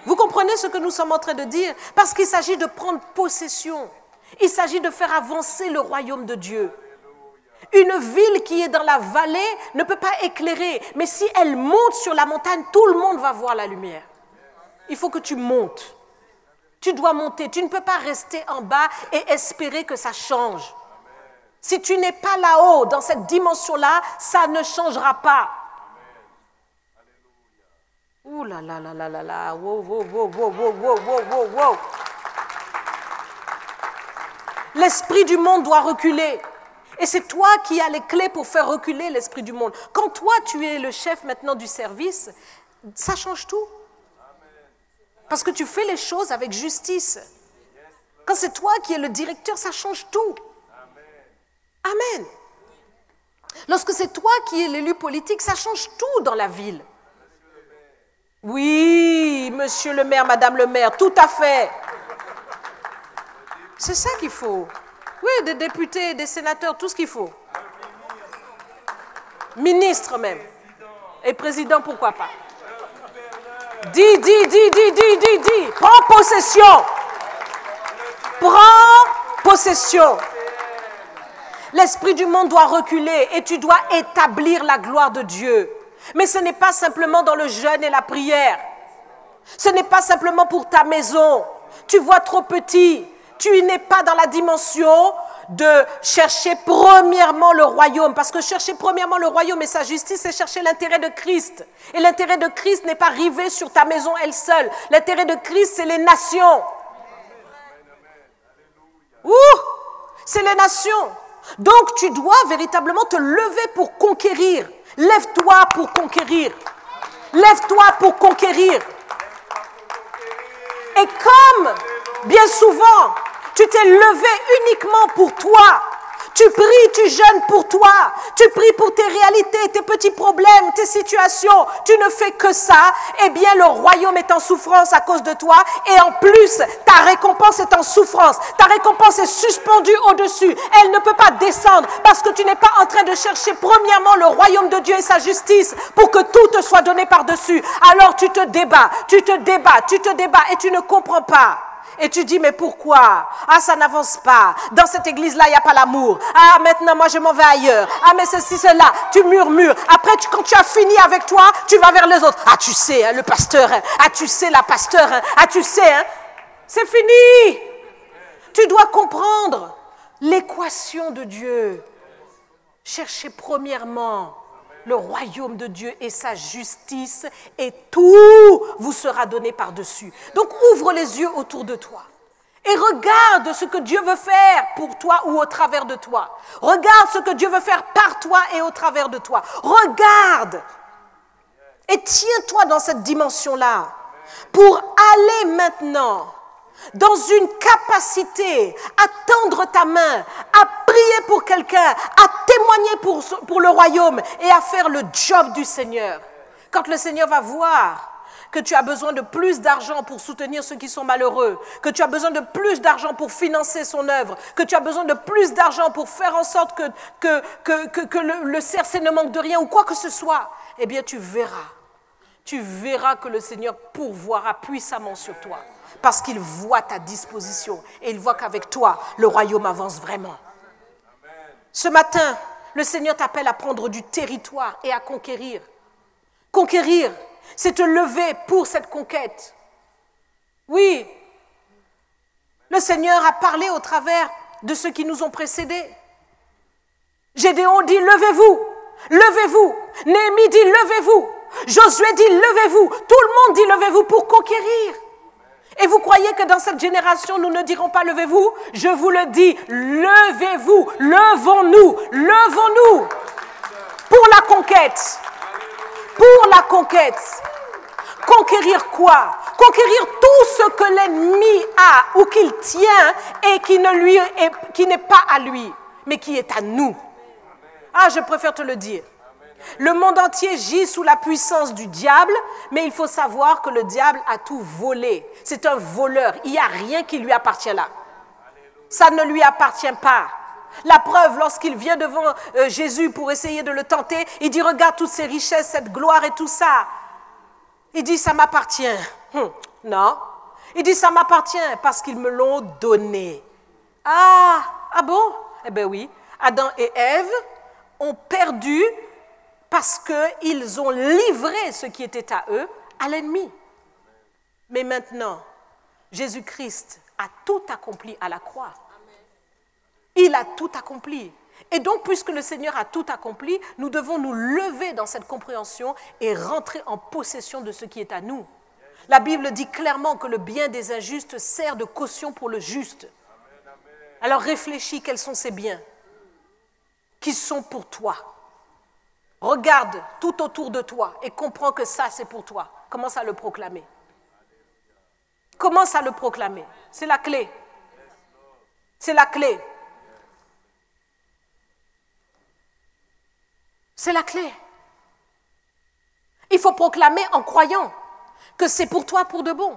Vous comprenez ce que nous sommes en train de dire? Parce qu'il s'agit de prendre possession. Il s'agit de faire avancer le royaume de Dieu. Une ville qui est dans la vallée ne peut pas éclairer. Mais si elle monte sur la montagne, tout le monde va voir la lumière. Il faut que tu montes. Tu dois monter. Tu ne peux pas rester en bas et espérer que ça change. Si tu n'es pas là-haut, dans cette dimension-là, ça ne changera pas. Ouh là là là là là là, wow, wow, wow, wow, wow, wow, wow, wow. L'esprit du monde doit reculer. Et c'est toi qui as les clés pour faire reculer l'esprit du monde. Quand toi, tu es le chef maintenant du service, ça change tout. Parce que tu fais les choses avec justice. Quand c'est toi qui es le directeur, ça change tout. Amen. Lorsque c'est toi qui es l'élu politique, ça change tout dans la ville. Oui, monsieur le maire, madame le maire, tout à fait. C'est ça qu'il faut. Oui, des députés, des sénateurs, tout ce qu'il faut. Ministre même. Et président, pourquoi pas. Dis. Prends possession. Prends possession. L'esprit du monde doit reculer et tu dois établir la gloire de Dieu. Mais ce n'est pas simplement dans le jeûne et la prière. Ce n'est pas simplement pour ta maison. Tu vois trop petit. Tu n'es pas dans la dimension de chercher premièrement le royaume. Parce que chercher premièrement le royaume et sa justice, c'est chercher l'intérêt de Christ. Et l'intérêt de Christ n'est pas rivé sur ta maison elle seule. L'intérêt de Christ, c'est les nations. Ouh, c'est les nations. Donc tu dois véritablement te lever pour conquérir. Lève-toi pour conquérir. Lève-toi pour conquérir. Et comme, bien souvent, tu t'es levé uniquement pour toi, tu pries, tu jeûnes pour toi, tu pries pour tes réalités, tes petits problèmes, tes situations, tu ne fais que ça, eh bien le royaume est en souffrance à cause de toi et en plus, ta récompense est en souffrance, ta récompense est suspendue au-dessus, elle ne peut pas descendre parce que tu n'es pas en train de chercher premièrement le royaume de Dieu et sa justice pour que tout te soit donné par-dessus. Alors tu te débats et tu ne comprends pas. Et tu dis, mais pourquoi? Ah, ça n'avance pas. Dans cette église-là, il n'y a pas l'amour. Ah, maintenant, moi, je m'en vais ailleurs. Ah, mais ceci, cela. Tu murmures. Après, quand tu as fini avec toi, tu vas vers les autres. Ah, tu sais, hein, le pasteur. Hein. Ah, tu sais, la pasteur. Hein. Ah, tu sais, hein. C'est fini. Tu dois comprendre l'équation de Dieu. Cherchez premièrement le royaume de Dieu et sa justice, et tout vous sera donné par-dessus. Donc ouvre les yeux autour de toi et regarde ce que Dieu veut faire pour toi ou au travers de toi. Regarde ce que Dieu veut faire par toi et au travers de toi. Regarde et tiens-toi dans cette dimension-là pour aller maintenant dans une capacité à tendre ta main, à prier pour quelqu'un, à témoigner pour le royaume et à faire le job du Seigneur. Quand le Seigneur va voir que tu as besoin de plus d'argent pour soutenir ceux qui sont malheureux, que tu as besoin de plus d'argent pour financer son œuvre, que tu as besoin de plus d'argent pour faire en sorte que le CRC ne manque de rien ou quoi que ce soit, eh bien tu verras que le Seigneur pourvoira puissamment sur toi. Parce qu'il voit ta disposition et il voit qu'avec toi, le royaume avance vraiment. Ce matin, le Seigneur t'appelle à prendre du territoire et à conquérir. Conquérir, c'est te lever pour cette conquête. Oui, le Seigneur a parlé au travers de ceux qui nous ont précédés. Gédéon dit, levez-vous, levez-vous. Néhémie dit, levez-vous. Josué dit, levez-vous. Tout le monde dit, levez-vous pour conquérir. Et vous croyez que dans cette génération, nous ne dirons pas levez-vous? Je vous le dis, levez-vous, levons-nous, levons-nous pour la conquête. Pour la conquête. Conquérir quoi? Conquérir tout ce que l'ennemi a ou qu'il tient et qui n'est pas à lui, mais qui est à nous. Ah, je préfère te le dire. Le monde entier gît sous la puissance du diable, mais il faut savoir que le diable a tout volé. C'est un voleur. Il n'y a rien qui lui appartient là. Ça ne lui appartient pas. La preuve, lorsqu'il vient devant Jésus pour essayer de le tenter, il dit, regarde toutes ces richesses, cette gloire et tout ça. Il dit, ça m'appartient. Non. Il dit, ça m'appartient parce qu'ils me l'ont donné. Ah bon? Eh bien oui. Adam et Ève ont perdu parce qu'ils ont livré ce qui était à eux à l'ennemi. Mais maintenant, Jésus-Christ a tout accompli à la croix. Il a tout accompli. Et donc, puisque le Seigneur a tout accompli, nous devons nous lever dans cette compréhension et rentrer en possession de ce qui est à nous. La Bible dit clairement que le bien des injustes sert de caution pour le juste. Alors réfléchis, quels sont ces biens qui sont pour toi? Regarde tout autour de toi et comprends que ça, c'est pour toi. Commence à le proclamer. Commence à le proclamer. C'est la clé. C'est la clé. C'est la clé. Il faut proclamer en croyant que c'est pour toi pour de bon.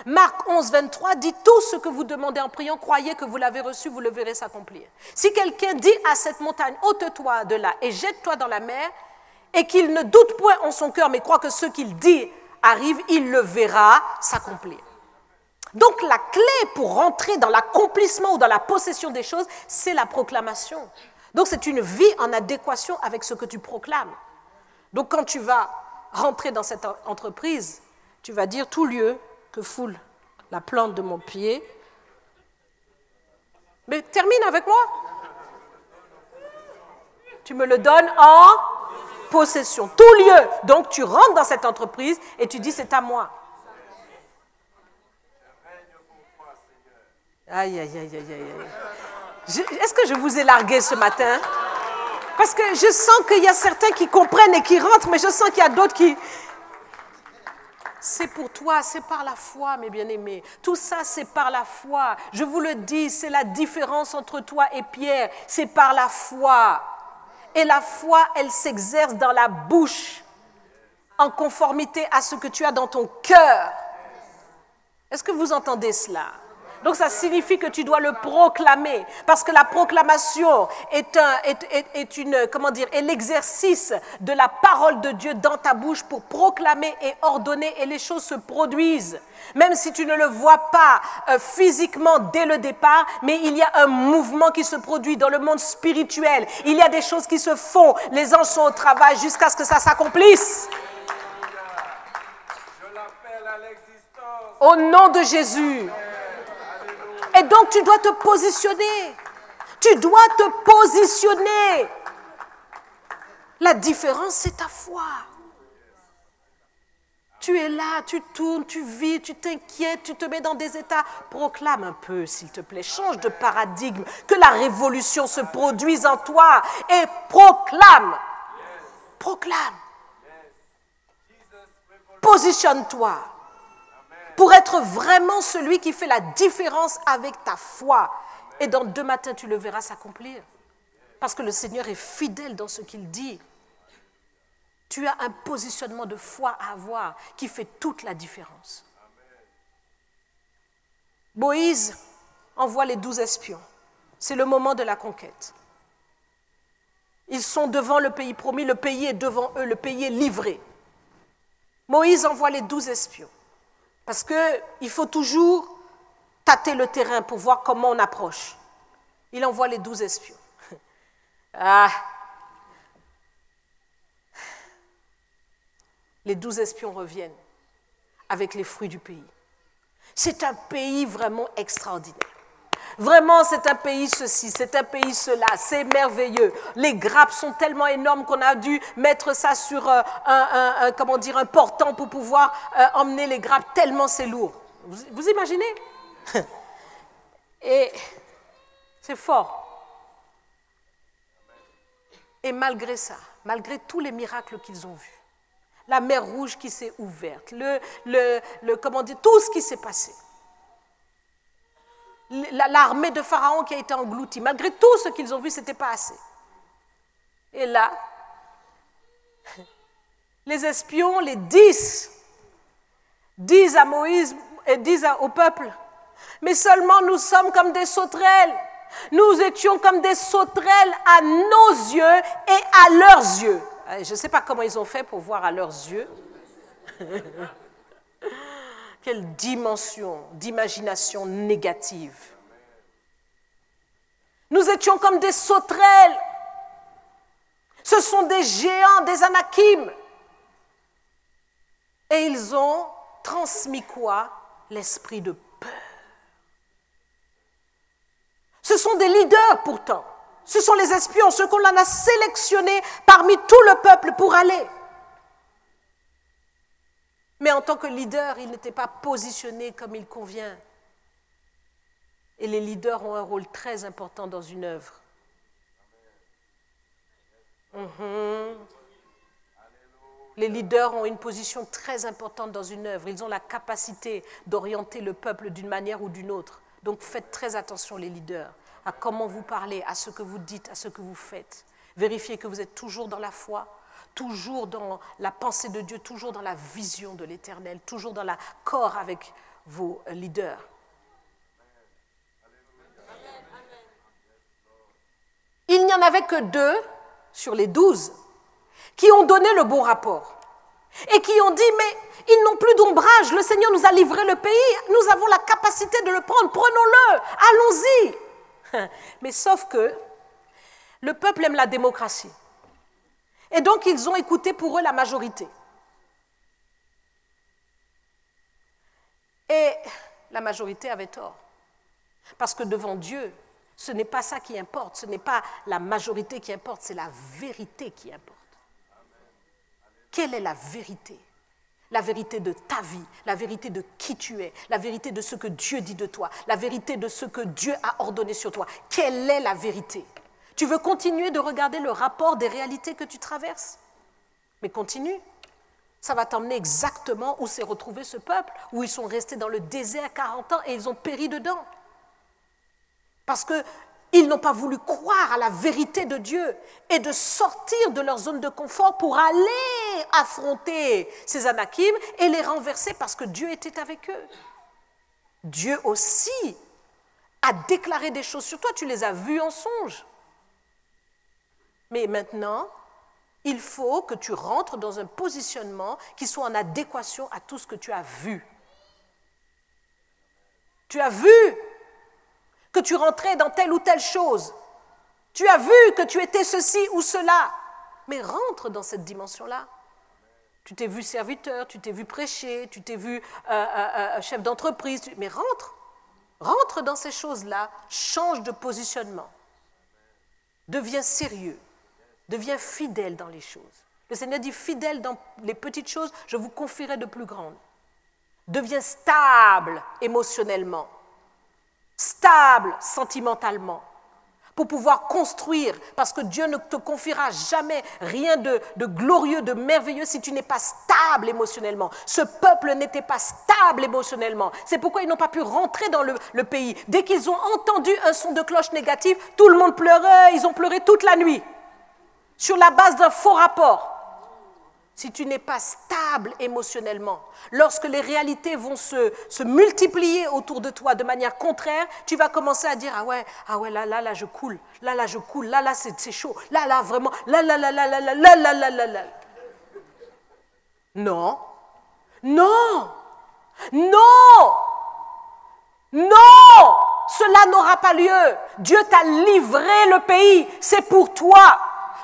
Marc 11, 23 dit « Tout ce que vous demandez en priant, croyez que vous l'avez reçu, vous le verrez s'accomplir. » Si quelqu'un dit à cette montagne « Ôte-toi de là et jette-toi dans la mer » et qu'il ne doute point en son cœur, mais croit que ce qu'il dit arrive, il le verra s'accomplir. Donc la clé pour rentrer dans l'accomplissement ou dans la possession des choses, c'est la proclamation. Donc c'est une vie en adéquation avec ce que tu proclames. Donc quand tu vas rentrer dans cette entreprise, tu vas dire tout lieu que foule la plante de mon pied. Mais termine avec moi. Tu me le donnes en possession. Tout lieu. Donc tu rentres dans cette entreprise et tu dis c'est à moi. Aïe, aïe, aïe, aïe, aïe. Est-ce que je vous ai largué ce matin? Parce que je sens qu'il y a certains qui comprennent et qui rentrent, mais je sens qu'il y a d'autres qui... C'est pour toi, c'est par la foi, mes bien-aimés. Tout ça, c'est par la foi. Je vous le dis, c'est la différence entre toi et Pierre. C'est par la foi. Et la foi, elle s'exerce dans la bouche, en conformité à ce que tu as dans ton cœur. Est-ce que vous entendez cela? Donc ça signifie que tu dois le proclamer, parce que la proclamation est l'exercice de la parole de Dieu dans ta bouche pour proclamer et ordonner, et les choses se produisent. Même si tu ne le vois pas physiquement dès le départ, mais il y a un mouvement qui se produit dans le monde spirituel. Il y a des choses qui se font, les anges sont au travail jusqu'à ce que ça s'accomplisse. Je l'appelle à l'existence. Au nom de Jésus. Et donc, tu dois te positionner. Tu dois te positionner. La différence, c'est ta foi. Tu es là, tu tournes, tu vis, tu t'inquiètes, tu te mets dans des états. Proclame un peu, s'il te plaît. Change de paradigme. Que la révolution se produise en toi. Et proclame. Proclame. Positionne-toi. Pour être vraiment celui qui fait la différence avec ta foi. Et dans 2 matins, tu le verras s'accomplir. Parce que le Seigneur est fidèle dans ce qu'il dit. Tu as un positionnement de foi à avoir qui fait toute la différence. Moïse envoie les 12 espions. C'est le moment de la conquête. Ils sont devant le pays promis, le pays est devant eux, le pays est livré. Moïse envoie les 12 espions. Parce qu'il faut toujours tâter le terrain pour voir comment on approche. Il envoie les 12 espions. Les 12 espions reviennent avec les fruits du pays. C'est un pays vraiment extraordinaire. Vraiment, c'est un pays ceci, c'est un pays cela, c'est merveilleux. Les grappes sont tellement énormes qu'on a dû mettre ça sur un portant pour pouvoir emmener les grappes, tellement c'est lourd. Vous imaginez? Et c'est fort. Et malgré ça, malgré tous les miracles qu'ils ont vus, la mer Rouge qui s'est ouverte, tout ce qui s'est passé, l'armée de Pharaon qui a été engloutie. Malgré tout ce qu'ils ont vu, ce n'était pas assez. Et là, les espions, les 10, disent à Moïse et disent au peuple, mais seulement nous sommes comme des sauterelles. Nous étions comme des sauterelles à nos yeux et à leurs yeux. Je ne sais pas comment ils ont fait pour voir à leurs yeux. Quelle dimension d'imagination négative. Nous étions comme des sauterelles. Ce sont des géants, des anakim. Et ils ont transmis quoi? L'esprit de peur. Ce sont des leaders pourtant. Ce sont les espions, ceux qu'on en a sélectionnés parmi tout le peuple pour aller. Mais en tant que leader, il n'était pas positionné comme il convient. Et les leaders ont un rôle très important dans une œuvre. Les leaders ont une position très importante dans une œuvre. Ils ont la capacité d'orienter le peuple d'une manière ou d'une autre. Donc faites très attention, les leaders, à comment vous parlez, à ce que vous dites, à ce que vous faites. Vérifiez que vous êtes toujours dans la foi, toujours dans la pensée de Dieu, toujours dans la vision de l'Éternel, toujours dans l'accord avec vos leaders. Il n'y en avait que 2 sur les 12 qui ont donné le bon rapport et qui ont dit, mais ils n'ont plus d'ombrage, le Seigneur nous a livré le pays, nous avons la capacité de le prendre, prenons-le, allons-y. Mais sauf que le peuple aime la démocratie. Et donc ils ont écouté pour eux la majorité. Et la majorité avait tort. Parce que devant Dieu, ce n'est pas ça qui importe, ce n'est pas la majorité qui importe, c'est la vérité qui importe. Quelle est la vérité? La vérité de ta vie, la vérité de qui tu es, la vérité de ce que Dieu dit de toi, la vérité de ce que Dieu a ordonné sur toi. Quelle est la vérité? Tu veux continuer de regarder le rapport des réalités que tu traverses? Mais continue. Ça va t'emmener exactement où s'est retrouvé ce peuple, où ils sont restés dans le désert 40 ans et ils ont péri dedans. Parce qu'ils n'ont pas voulu croire à la vérité de Dieu et de sortir de leur zone de confort pour aller affronter ces Anakim et les renverser parce que Dieu était avec eux. Dieu aussi a déclaré des choses sur toi, tu les as vues en songe. Mais maintenant, il faut que tu rentres dans un positionnement qui soit en adéquation à tout ce que tu as vu. Tu as vu que tu rentrais dans telle ou telle chose. Tu as vu que tu étais ceci ou cela. Mais rentre dans cette dimension-là. Tu t'es vu serviteur, tu t'es vu prêcher, tu t'es vu chef d'entreprise. Mais rentre. Rentre dans ces choses-là. Change de positionnement. Deviens sérieux. Deviens fidèle dans les choses. Le Seigneur dit fidèle dans les petites choses, je vous confierai de plus grandes. Deviens stable émotionnellement. Stable sentimentalement, pour pouvoir construire, parce que Dieu ne te confiera jamais rien de glorieux, de merveilleux si tu n'es pas stable émotionnellement. Ce peuple n'était pas stable émotionnellement. C'est pourquoi ils n'ont pas pu rentrer dans le pays. Dès qu'ils ont entendu un son de cloche négatif, tout le monde pleurait, ils ont pleuré toute la nuit, sur la base d'un faux rapport. Si tu n'es pas stable émotionnellement, lorsque les réalités vont se multiplier autour de toi de manière contraire, tu vas commencer à dire, ah ouais, là, je coule, là, je coule, là, c'est chaud, là, vraiment, là. Non, cela n'aura pas lieu. Dieu t'a livré le pays, c'est pour toi.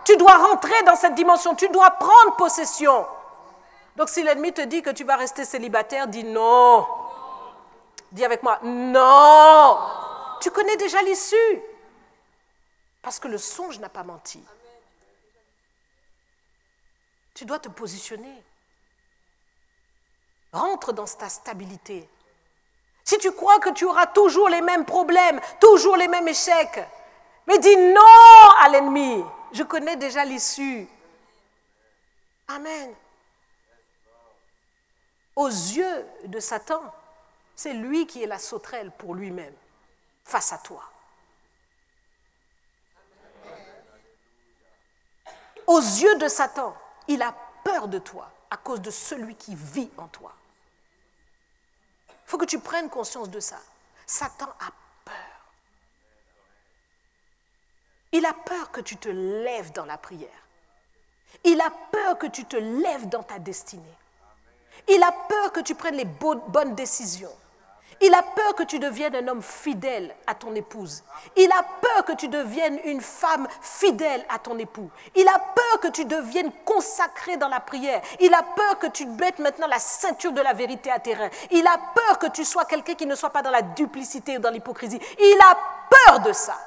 Tu dois rentrer dans cette dimension, tu dois prendre possession. Donc si l'ennemi te dit que tu vas rester célibataire, dis non. Dis avec moi, non. Tu connais déjà l'issue. Parce que le songe n'a pas menti. Tu dois te positionner. Rentre dans ta stabilité. Si tu crois que tu auras toujours les mêmes problèmes, toujours les mêmes échecs, mais dis non à l'ennemi. Je connais déjà l'issue. Amen. Aux yeux de Satan, c'est lui qui est la sauterelle pour lui-même, face à toi. Aux yeux de Satan, il a peur de toi à cause de celui qui vit en toi. Il faut que tu prennes conscience de ça. Satan a peur. Il a peur que tu te lèves dans la prière. Il a peur que tu te lèves dans ta destinée. Il a peur que tu prennes les bonnes décisions. Il a peur que tu deviennes un homme fidèle à ton épouse. Il a peur que tu deviennes une femme fidèle à ton époux. Il a peur que tu deviennes consacré dans la prière. Il a peur que tu mettes maintenant la ceinture de la vérité à tes reins. Il a peur que tu sois quelqu'un qui ne soit pas dans la duplicité ou dans l'hypocrisie. Il a peur de ça.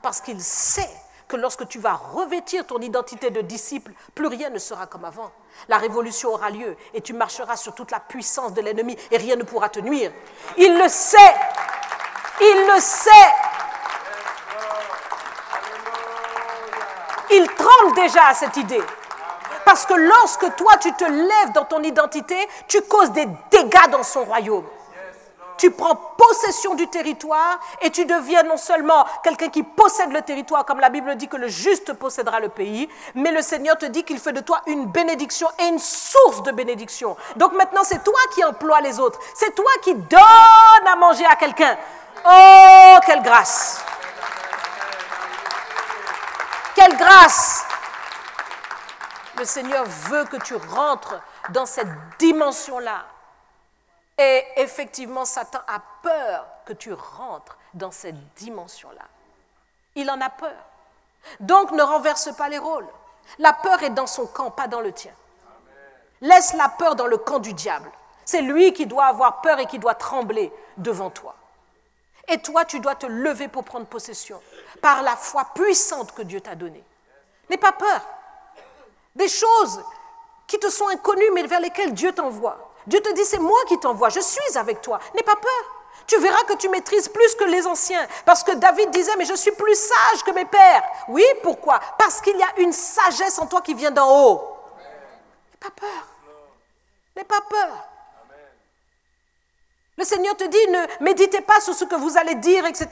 Parce qu'il sait que lorsque tu vas revêtir ton identité de disciple, plus rien ne sera comme avant. La révolution aura lieu et tu marcheras sur toute la puissance de l'ennemi et rien ne pourra te nuire. Il le sait. Il le sait. Il tremble déjà à cette idée. Parce que lorsque toi, tu te lèves dans ton identité, tu causes des dégâts dans son royaume. Tu prends possession du territoire et tu deviens non seulement quelqu'un qui possède le territoire, comme la Bible dit que le juste possédera le pays, mais le Seigneur te dit qu'il fait de toi une bénédiction et une source de bénédiction. Donc maintenant, c'est toi qui emploies les autres. C'est toi qui donnes à manger à quelqu'un. Oh, quelle grâce! Quelle grâce! Le Seigneur veut que tu rentres dans cette dimension-là. Et effectivement, Satan a peur que tu rentres dans cette dimension-là. Il en a peur. Donc, ne renverse pas les rôles. La peur est dans son camp, pas dans le tien. Laisse la peur dans le camp du diable. C'est lui qui doit avoir peur et qui doit trembler devant toi. Et toi, tu dois te lever pour prendre possession par la foi puissante que Dieu t'a donnée. N'aie pas peur. Des choses qui te sont inconnues, mais vers lesquelles Dieu t'envoie. Dieu te dit, c'est moi qui t'envoie, je suis avec toi. N'aie pas peur. Tu verras que tu maîtrises plus que les anciens. Parce que David disait, mais je suis plus sage que mes pères. Oui, pourquoi? Parce qu'il y a une sagesse en toi qui vient d'en haut. N'aie pas peur. N'aie pas peur. Le Seigneur te dit, ne méditez pas sur ce que vous allez dire, etc.,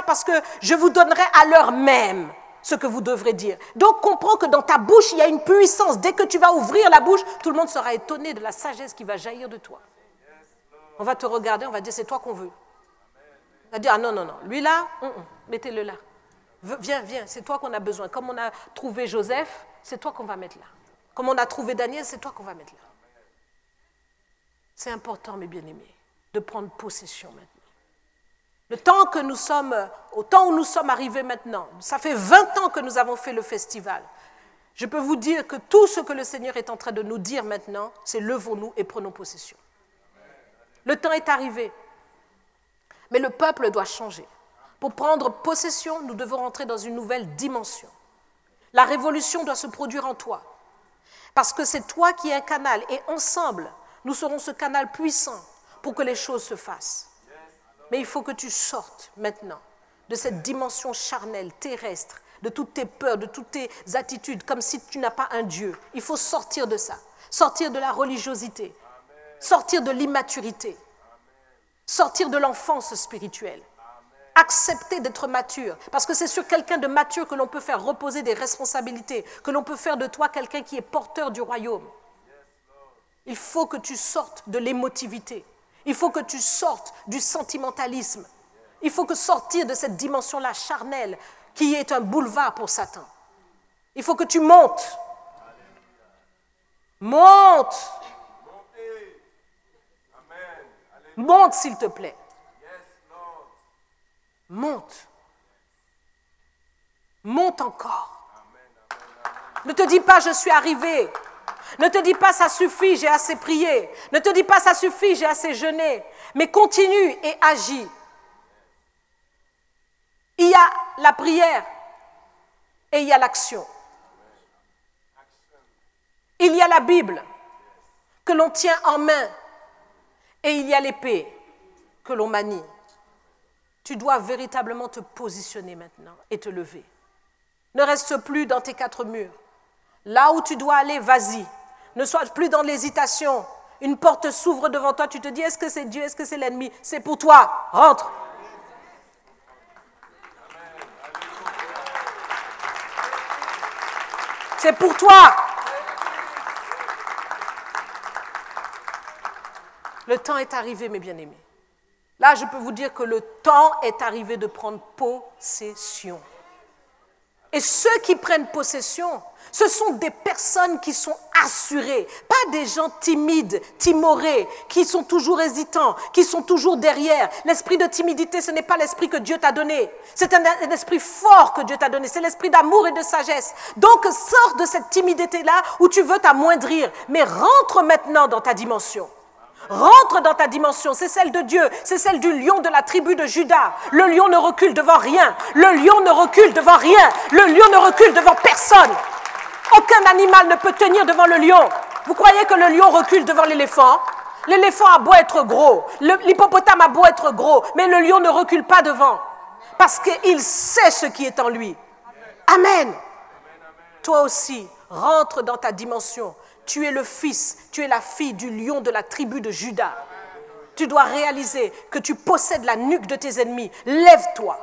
parce que je vous donnerai à l'heure même ce que vous devrez dire. Donc, comprends que dans ta bouche, il y a une puissance. Dès que tu vas ouvrir la bouche, tout le monde sera étonné de la sagesse qui va jaillir de toi. On va te regarder, on va dire, c'est toi qu'on veut. On va dire, ah non, non, non, lui là, mettez-le là. Viens, viens, c'est toi qu'on a besoin. Comme on a trouvé Joseph, c'est toi qu'on va mettre là. Comme on a trouvé Daniel, c'est toi qu'on va mettre là. C'est important, mes bien-aimés, de prendre possession maintenant. Le temps que nous sommes, au temps où nous sommes arrivés maintenant, ça fait 20 ans que nous avons fait le festival. Je peux vous dire que tout ce que le Seigneur est en train de nous dire maintenant, c'est levons-nous et prenons possession. Le temps est arrivé, mais le peuple doit changer. Pour prendre possession, nous devons rentrer dans une nouvelle dimension. La révolution doit se produire en toi, parce que c'est toi qui es un canal, et ensemble, nous serons ce canal puissant pour que les choses se fassent. Mais il faut que tu sortes maintenant de cette dimension charnelle, terrestre, de toutes tes peurs, de toutes tes attitudes, comme si tu n'as pas un Dieu. Il faut sortir de ça, sortir de la religiosité, sortir de l'immaturité, sortir de l'enfance spirituelle, accepter d'être mature, parce que c'est sur quelqu'un de mature que l'on peut faire reposer des responsabilités, que l'on peut faire de toi quelqu'un qui est porteur du royaume. Il faut que tu sortes de l'émotivité. Il faut que tu sortes du sentimentalisme. Il faut que sortir de cette dimension-là charnelle qui est un boulevard pour Satan. Il faut que tu montes. Monte. Monte, s'il te plaît. Monte. Monte encore. Ne te dis pas, je suis arrivé. Ne te dis pas, ça suffit, j'ai assez prié. Ne te dis pas, ça suffit, j'ai assez jeûné. Mais continue et agis. Il y a la prière et il y a l'action. Il y a la Bible que l'on tient en main et il y a l'épée que l'on manie. Tu dois véritablement te positionner maintenant et te lever. Ne reste plus dans tes quatre murs. Là où tu dois aller, vas-y. Ne sois plus dans l'hésitation. Une porte s'ouvre devant toi, tu te dis, est-ce que c'est Dieu, est-ce que c'est l'ennemi? C'est pour toi, rentre. C'est pour toi. Le temps est arrivé, mes bien-aimés. Là, je peux vous dire que le temps est arrivé de prendre possession. Et ceux qui prennent possession, ce sont des personnes qui sont assurées, pas des gens timides, timorés, qui sont toujours hésitants, qui sont toujours derrière. L'esprit de timidité, ce n'est pas l'esprit que Dieu t'a donné. C'est un esprit fort que Dieu t'a donné. C'est l'esprit d'amour et de sagesse. Donc, sors de cette timidité-là où tu veux t'amoindrir, mais rentre maintenant dans ta dimension. Rentre dans ta dimension, c'est celle de Dieu, c'est celle du lion de la tribu de Juda. Le lion ne recule devant rien, le lion ne recule devant rien, le lion ne recule devant personne. Aucun animal ne peut tenir devant le lion. Vous croyez que le lion recule devant l'éléphant? L'éléphant a beau être gros, l'hippopotame a beau être gros, mais le lion ne recule pas devant, parce qu'il sait ce qui est en lui. Amen. Toi aussi, rentre dans ta dimension. Tu es le fils, tu es la fille du lion de la tribu de Juda. Tu dois réaliser que tu possèdes la nuque de tes ennemis. Lève-toi.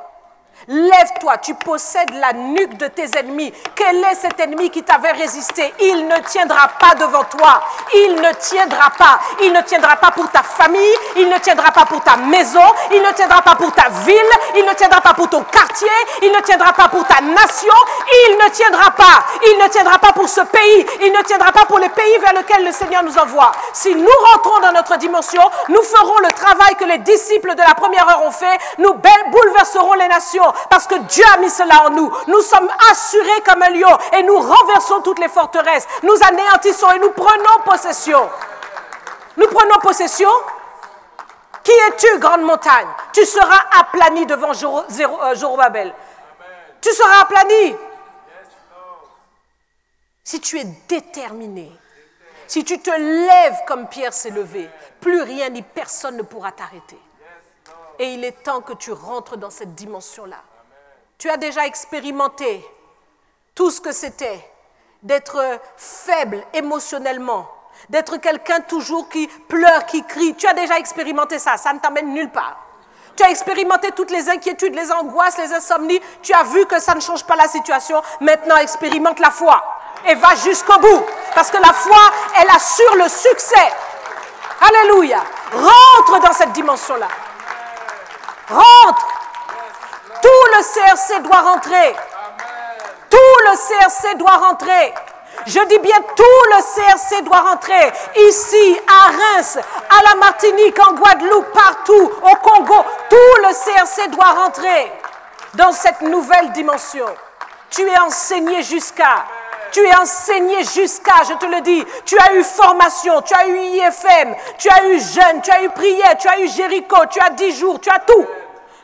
Lève-toi, tu possèdes la nuque de tes ennemis. Quel est cet ennemi qui t'avait résisté? Il ne tiendra pas devant toi. Il ne tiendra pas. Il ne tiendra pas pour ta famille. Il ne tiendra pas pour ta maison. Il ne tiendra pas pour ta ville. Il ne tiendra pas pour ton quartier. Il ne tiendra pas pour ta nation. Il ne tiendra pas. Il ne tiendra pas pour ce pays. Il ne tiendra pas pour les pays vers lesquels le Seigneur nous envoie. Si nous rentrons dans notre dimension, nous ferons le travail que les disciples de la première heure ont fait. Nous bouleverserons les nations. Parce que Dieu a mis cela en nous. Nous sommes assurés comme un lion et nous renversons toutes les forteresses. Nous anéantissons et nous prenons possession. Nous prenons possession. Qui es-tu, grande montagne? Tu seras aplani devant Zorobabel. Tu seras aplani. Si tu es déterminé, si tu te lèves comme Pierre s'est levé, plus rien ni personne ne pourra t'arrêter. Et il est temps que tu rentres dans cette dimension-là. Tu as déjà expérimenté tout ce que c'était d'être faible émotionnellement, d'être quelqu'un toujours qui pleure, qui crie. Tu as déjà expérimenté ça, ça ne t'amène nulle part. Tu as expérimenté toutes les inquiétudes, les angoisses, les insomnies. Tu as vu que ça ne change pas la situation. Maintenant, expérimente la foi et va jusqu'au bout. Parce que la foi, elle assure le succès. Alléluia. Rentre dans cette dimension-là. Rentre. Tout le CRC doit rentrer. Tout le CRC doit rentrer. Je dis bien tout le CRC doit rentrer. Ici, à Reims, à la Martinique, en Guadeloupe, partout, au Congo. Tout le CRC doit rentrer dans cette nouvelle dimension. Tu es enseigné jusqu'à... Tu es enseigné jusqu'à, je te le dis, tu as eu formation, tu as eu IFM, tu as eu jeûne, tu as eu prière, tu as eu Jéricho, tu as 10 jours, tu as tout.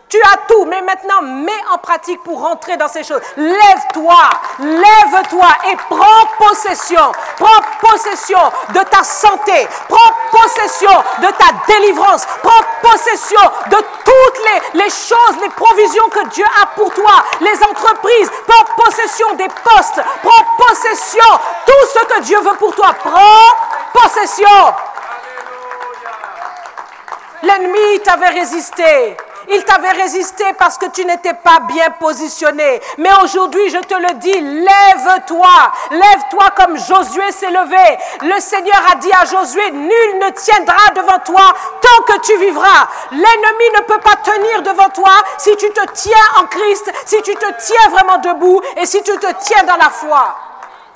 Tu as tout, mais maintenant, mets en pratique pour rentrer dans ces choses. Lève-toi, lève-toi et prends possession. Prends possession de ta santé. Prends possession de ta délivrance. Prends possession de toutes les choses, les provisions que Dieu a pour toi. Les entreprises, prends possession des postes. Prends possession de tout ce que Dieu veut pour toi. Prends possession. L'ennemi t'avait résisté. Il t'avait résisté parce que tu n'étais pas bien positionné. Mais aujourd'hui, je te le dis, lève-toi. Lève-toi comme Josué s'est levé. Le Seigneur a dit à Josué, nul ne tiendra devant toi tant que tu vivras. L'ennemi ne peut pas tenir devant toi si tu te tiens en Christ, si tu te tiens vraiment debout et si tu te tiens dans la foi.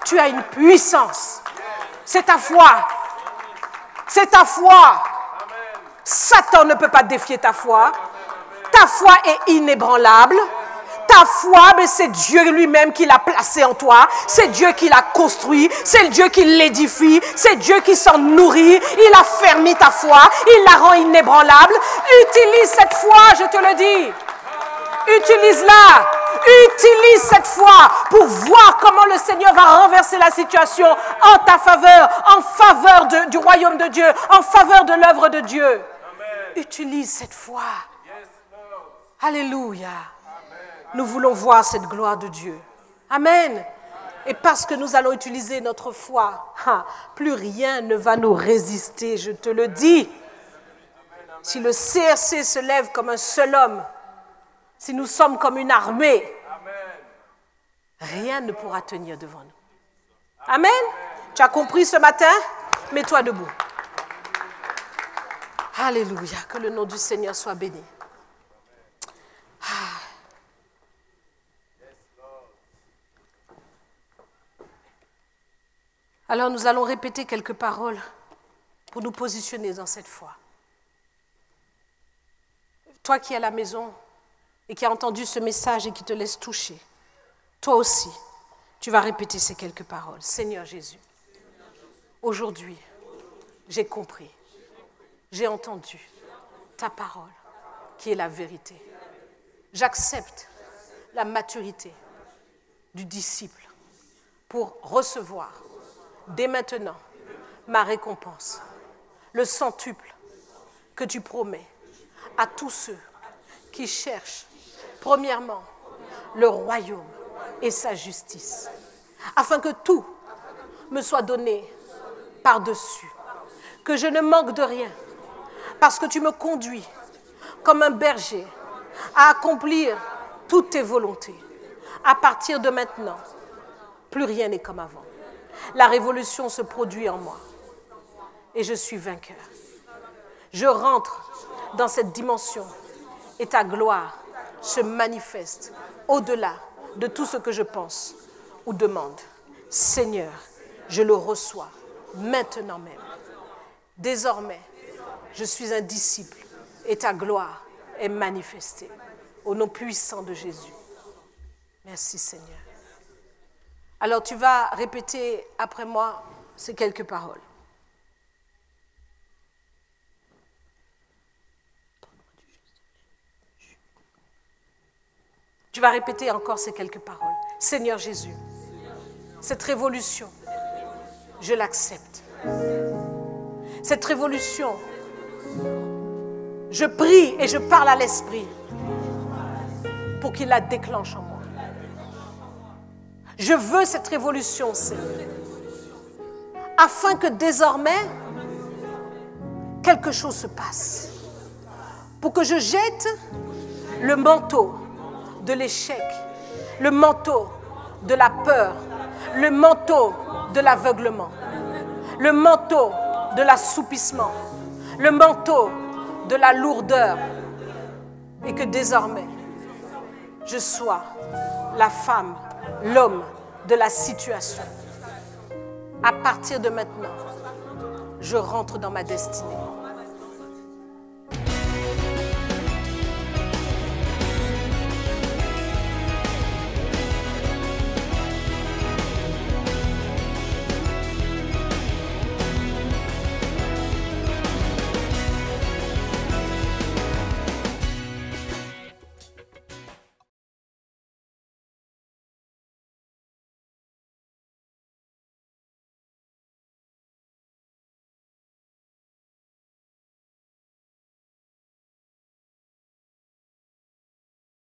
Tu as une puissance. C'est ta foi. C'est ta foi. Satan ne peut pas défier ta foi. Ta foi est inébranlable. Ta foi, c'est Dieu lui-même qui l'a placée en toi. C'est Dieu qui l'a construit. C'est Dieu qui l'édifie. C'est Dieu qui s'en nourrit. Il a fermé ta foi. Il la rend inébranlable. Utilise cette foi, je te le dis. Utilise-la. Utilise cette foi pour voir comment le Seigneur va renverser la situation en ta faveur, en faveur du royaume de Dieu, en faveur de l'œuvre de Dieu. Amen. Utilise cette foi. Alléluia. Nous voulons voir cette gloire de Dieu. Amen. Et parce que nous allons utiliser notre foi, plus rien ne va nous résister, je te le dis. Si le CRC se lève comme un seul homme, si nous sommes comme une armée, rien ne pourra tenir devant nous. Amen. Tu as compris ce matin? Mets-toi debout. Alléluia. Que le nom du Seigneur soit béni. Alors nous allons répéter quelques paroles pour nous positionner dans cette foi. Toi qui es à la maison et qui as entendu ce message et qui te laisse toucher, toi aussi, tu vas répéter ces quelques paroles. Seigneur Jésus, aujourd'hui, j'ai compris j'ai entendu ta parole qui est la vérité. J'accepte la maturité du disciple pour recevoir dès maintenant ma récompense, le centuple que tu promets à tous ceux qui cherchent premièrement le royaume et sa justice, afin que tout me soit donné par-dessus, que je ne manque de rien, parce que tu me conduis comme un berger à accomplir toutes tes volontés. À partir de maintenant, plus rien n'est comme avant. La révolution se produit en moi et je suis vainqueur. Je rentre dans cette dimension et ta gloire se manifeste au-delà de tout ce que je pense ou demande. Seigneur, je le reçois maintenant même. Désormais, je suis un disciple et ta gloire est manifestée. Au nom puissant de Jésus. Merci Seigneur. Alors tu vas répéter après moi ces quelques paroles. Tu vas répéter encore ces quelques paroles. Seigneur Jésus, cette révolution, je l'accepte. Cette révolution, je prie et je parle à l'Esprit pour qu'il la déclenche en moi. Je veux cette révolution, Seigneur, afin que désormais, quelque chose se passe. Pour que je jette le manteau de l'échec, le manteau de la peur, le manteau de l'aveuglement, le manteau de l'assoupissement, le manteau de la lourdeur, et que désormais, je sois la femme, l'homme de la situation. À partir de maintenant, je rentre dans ma destinée.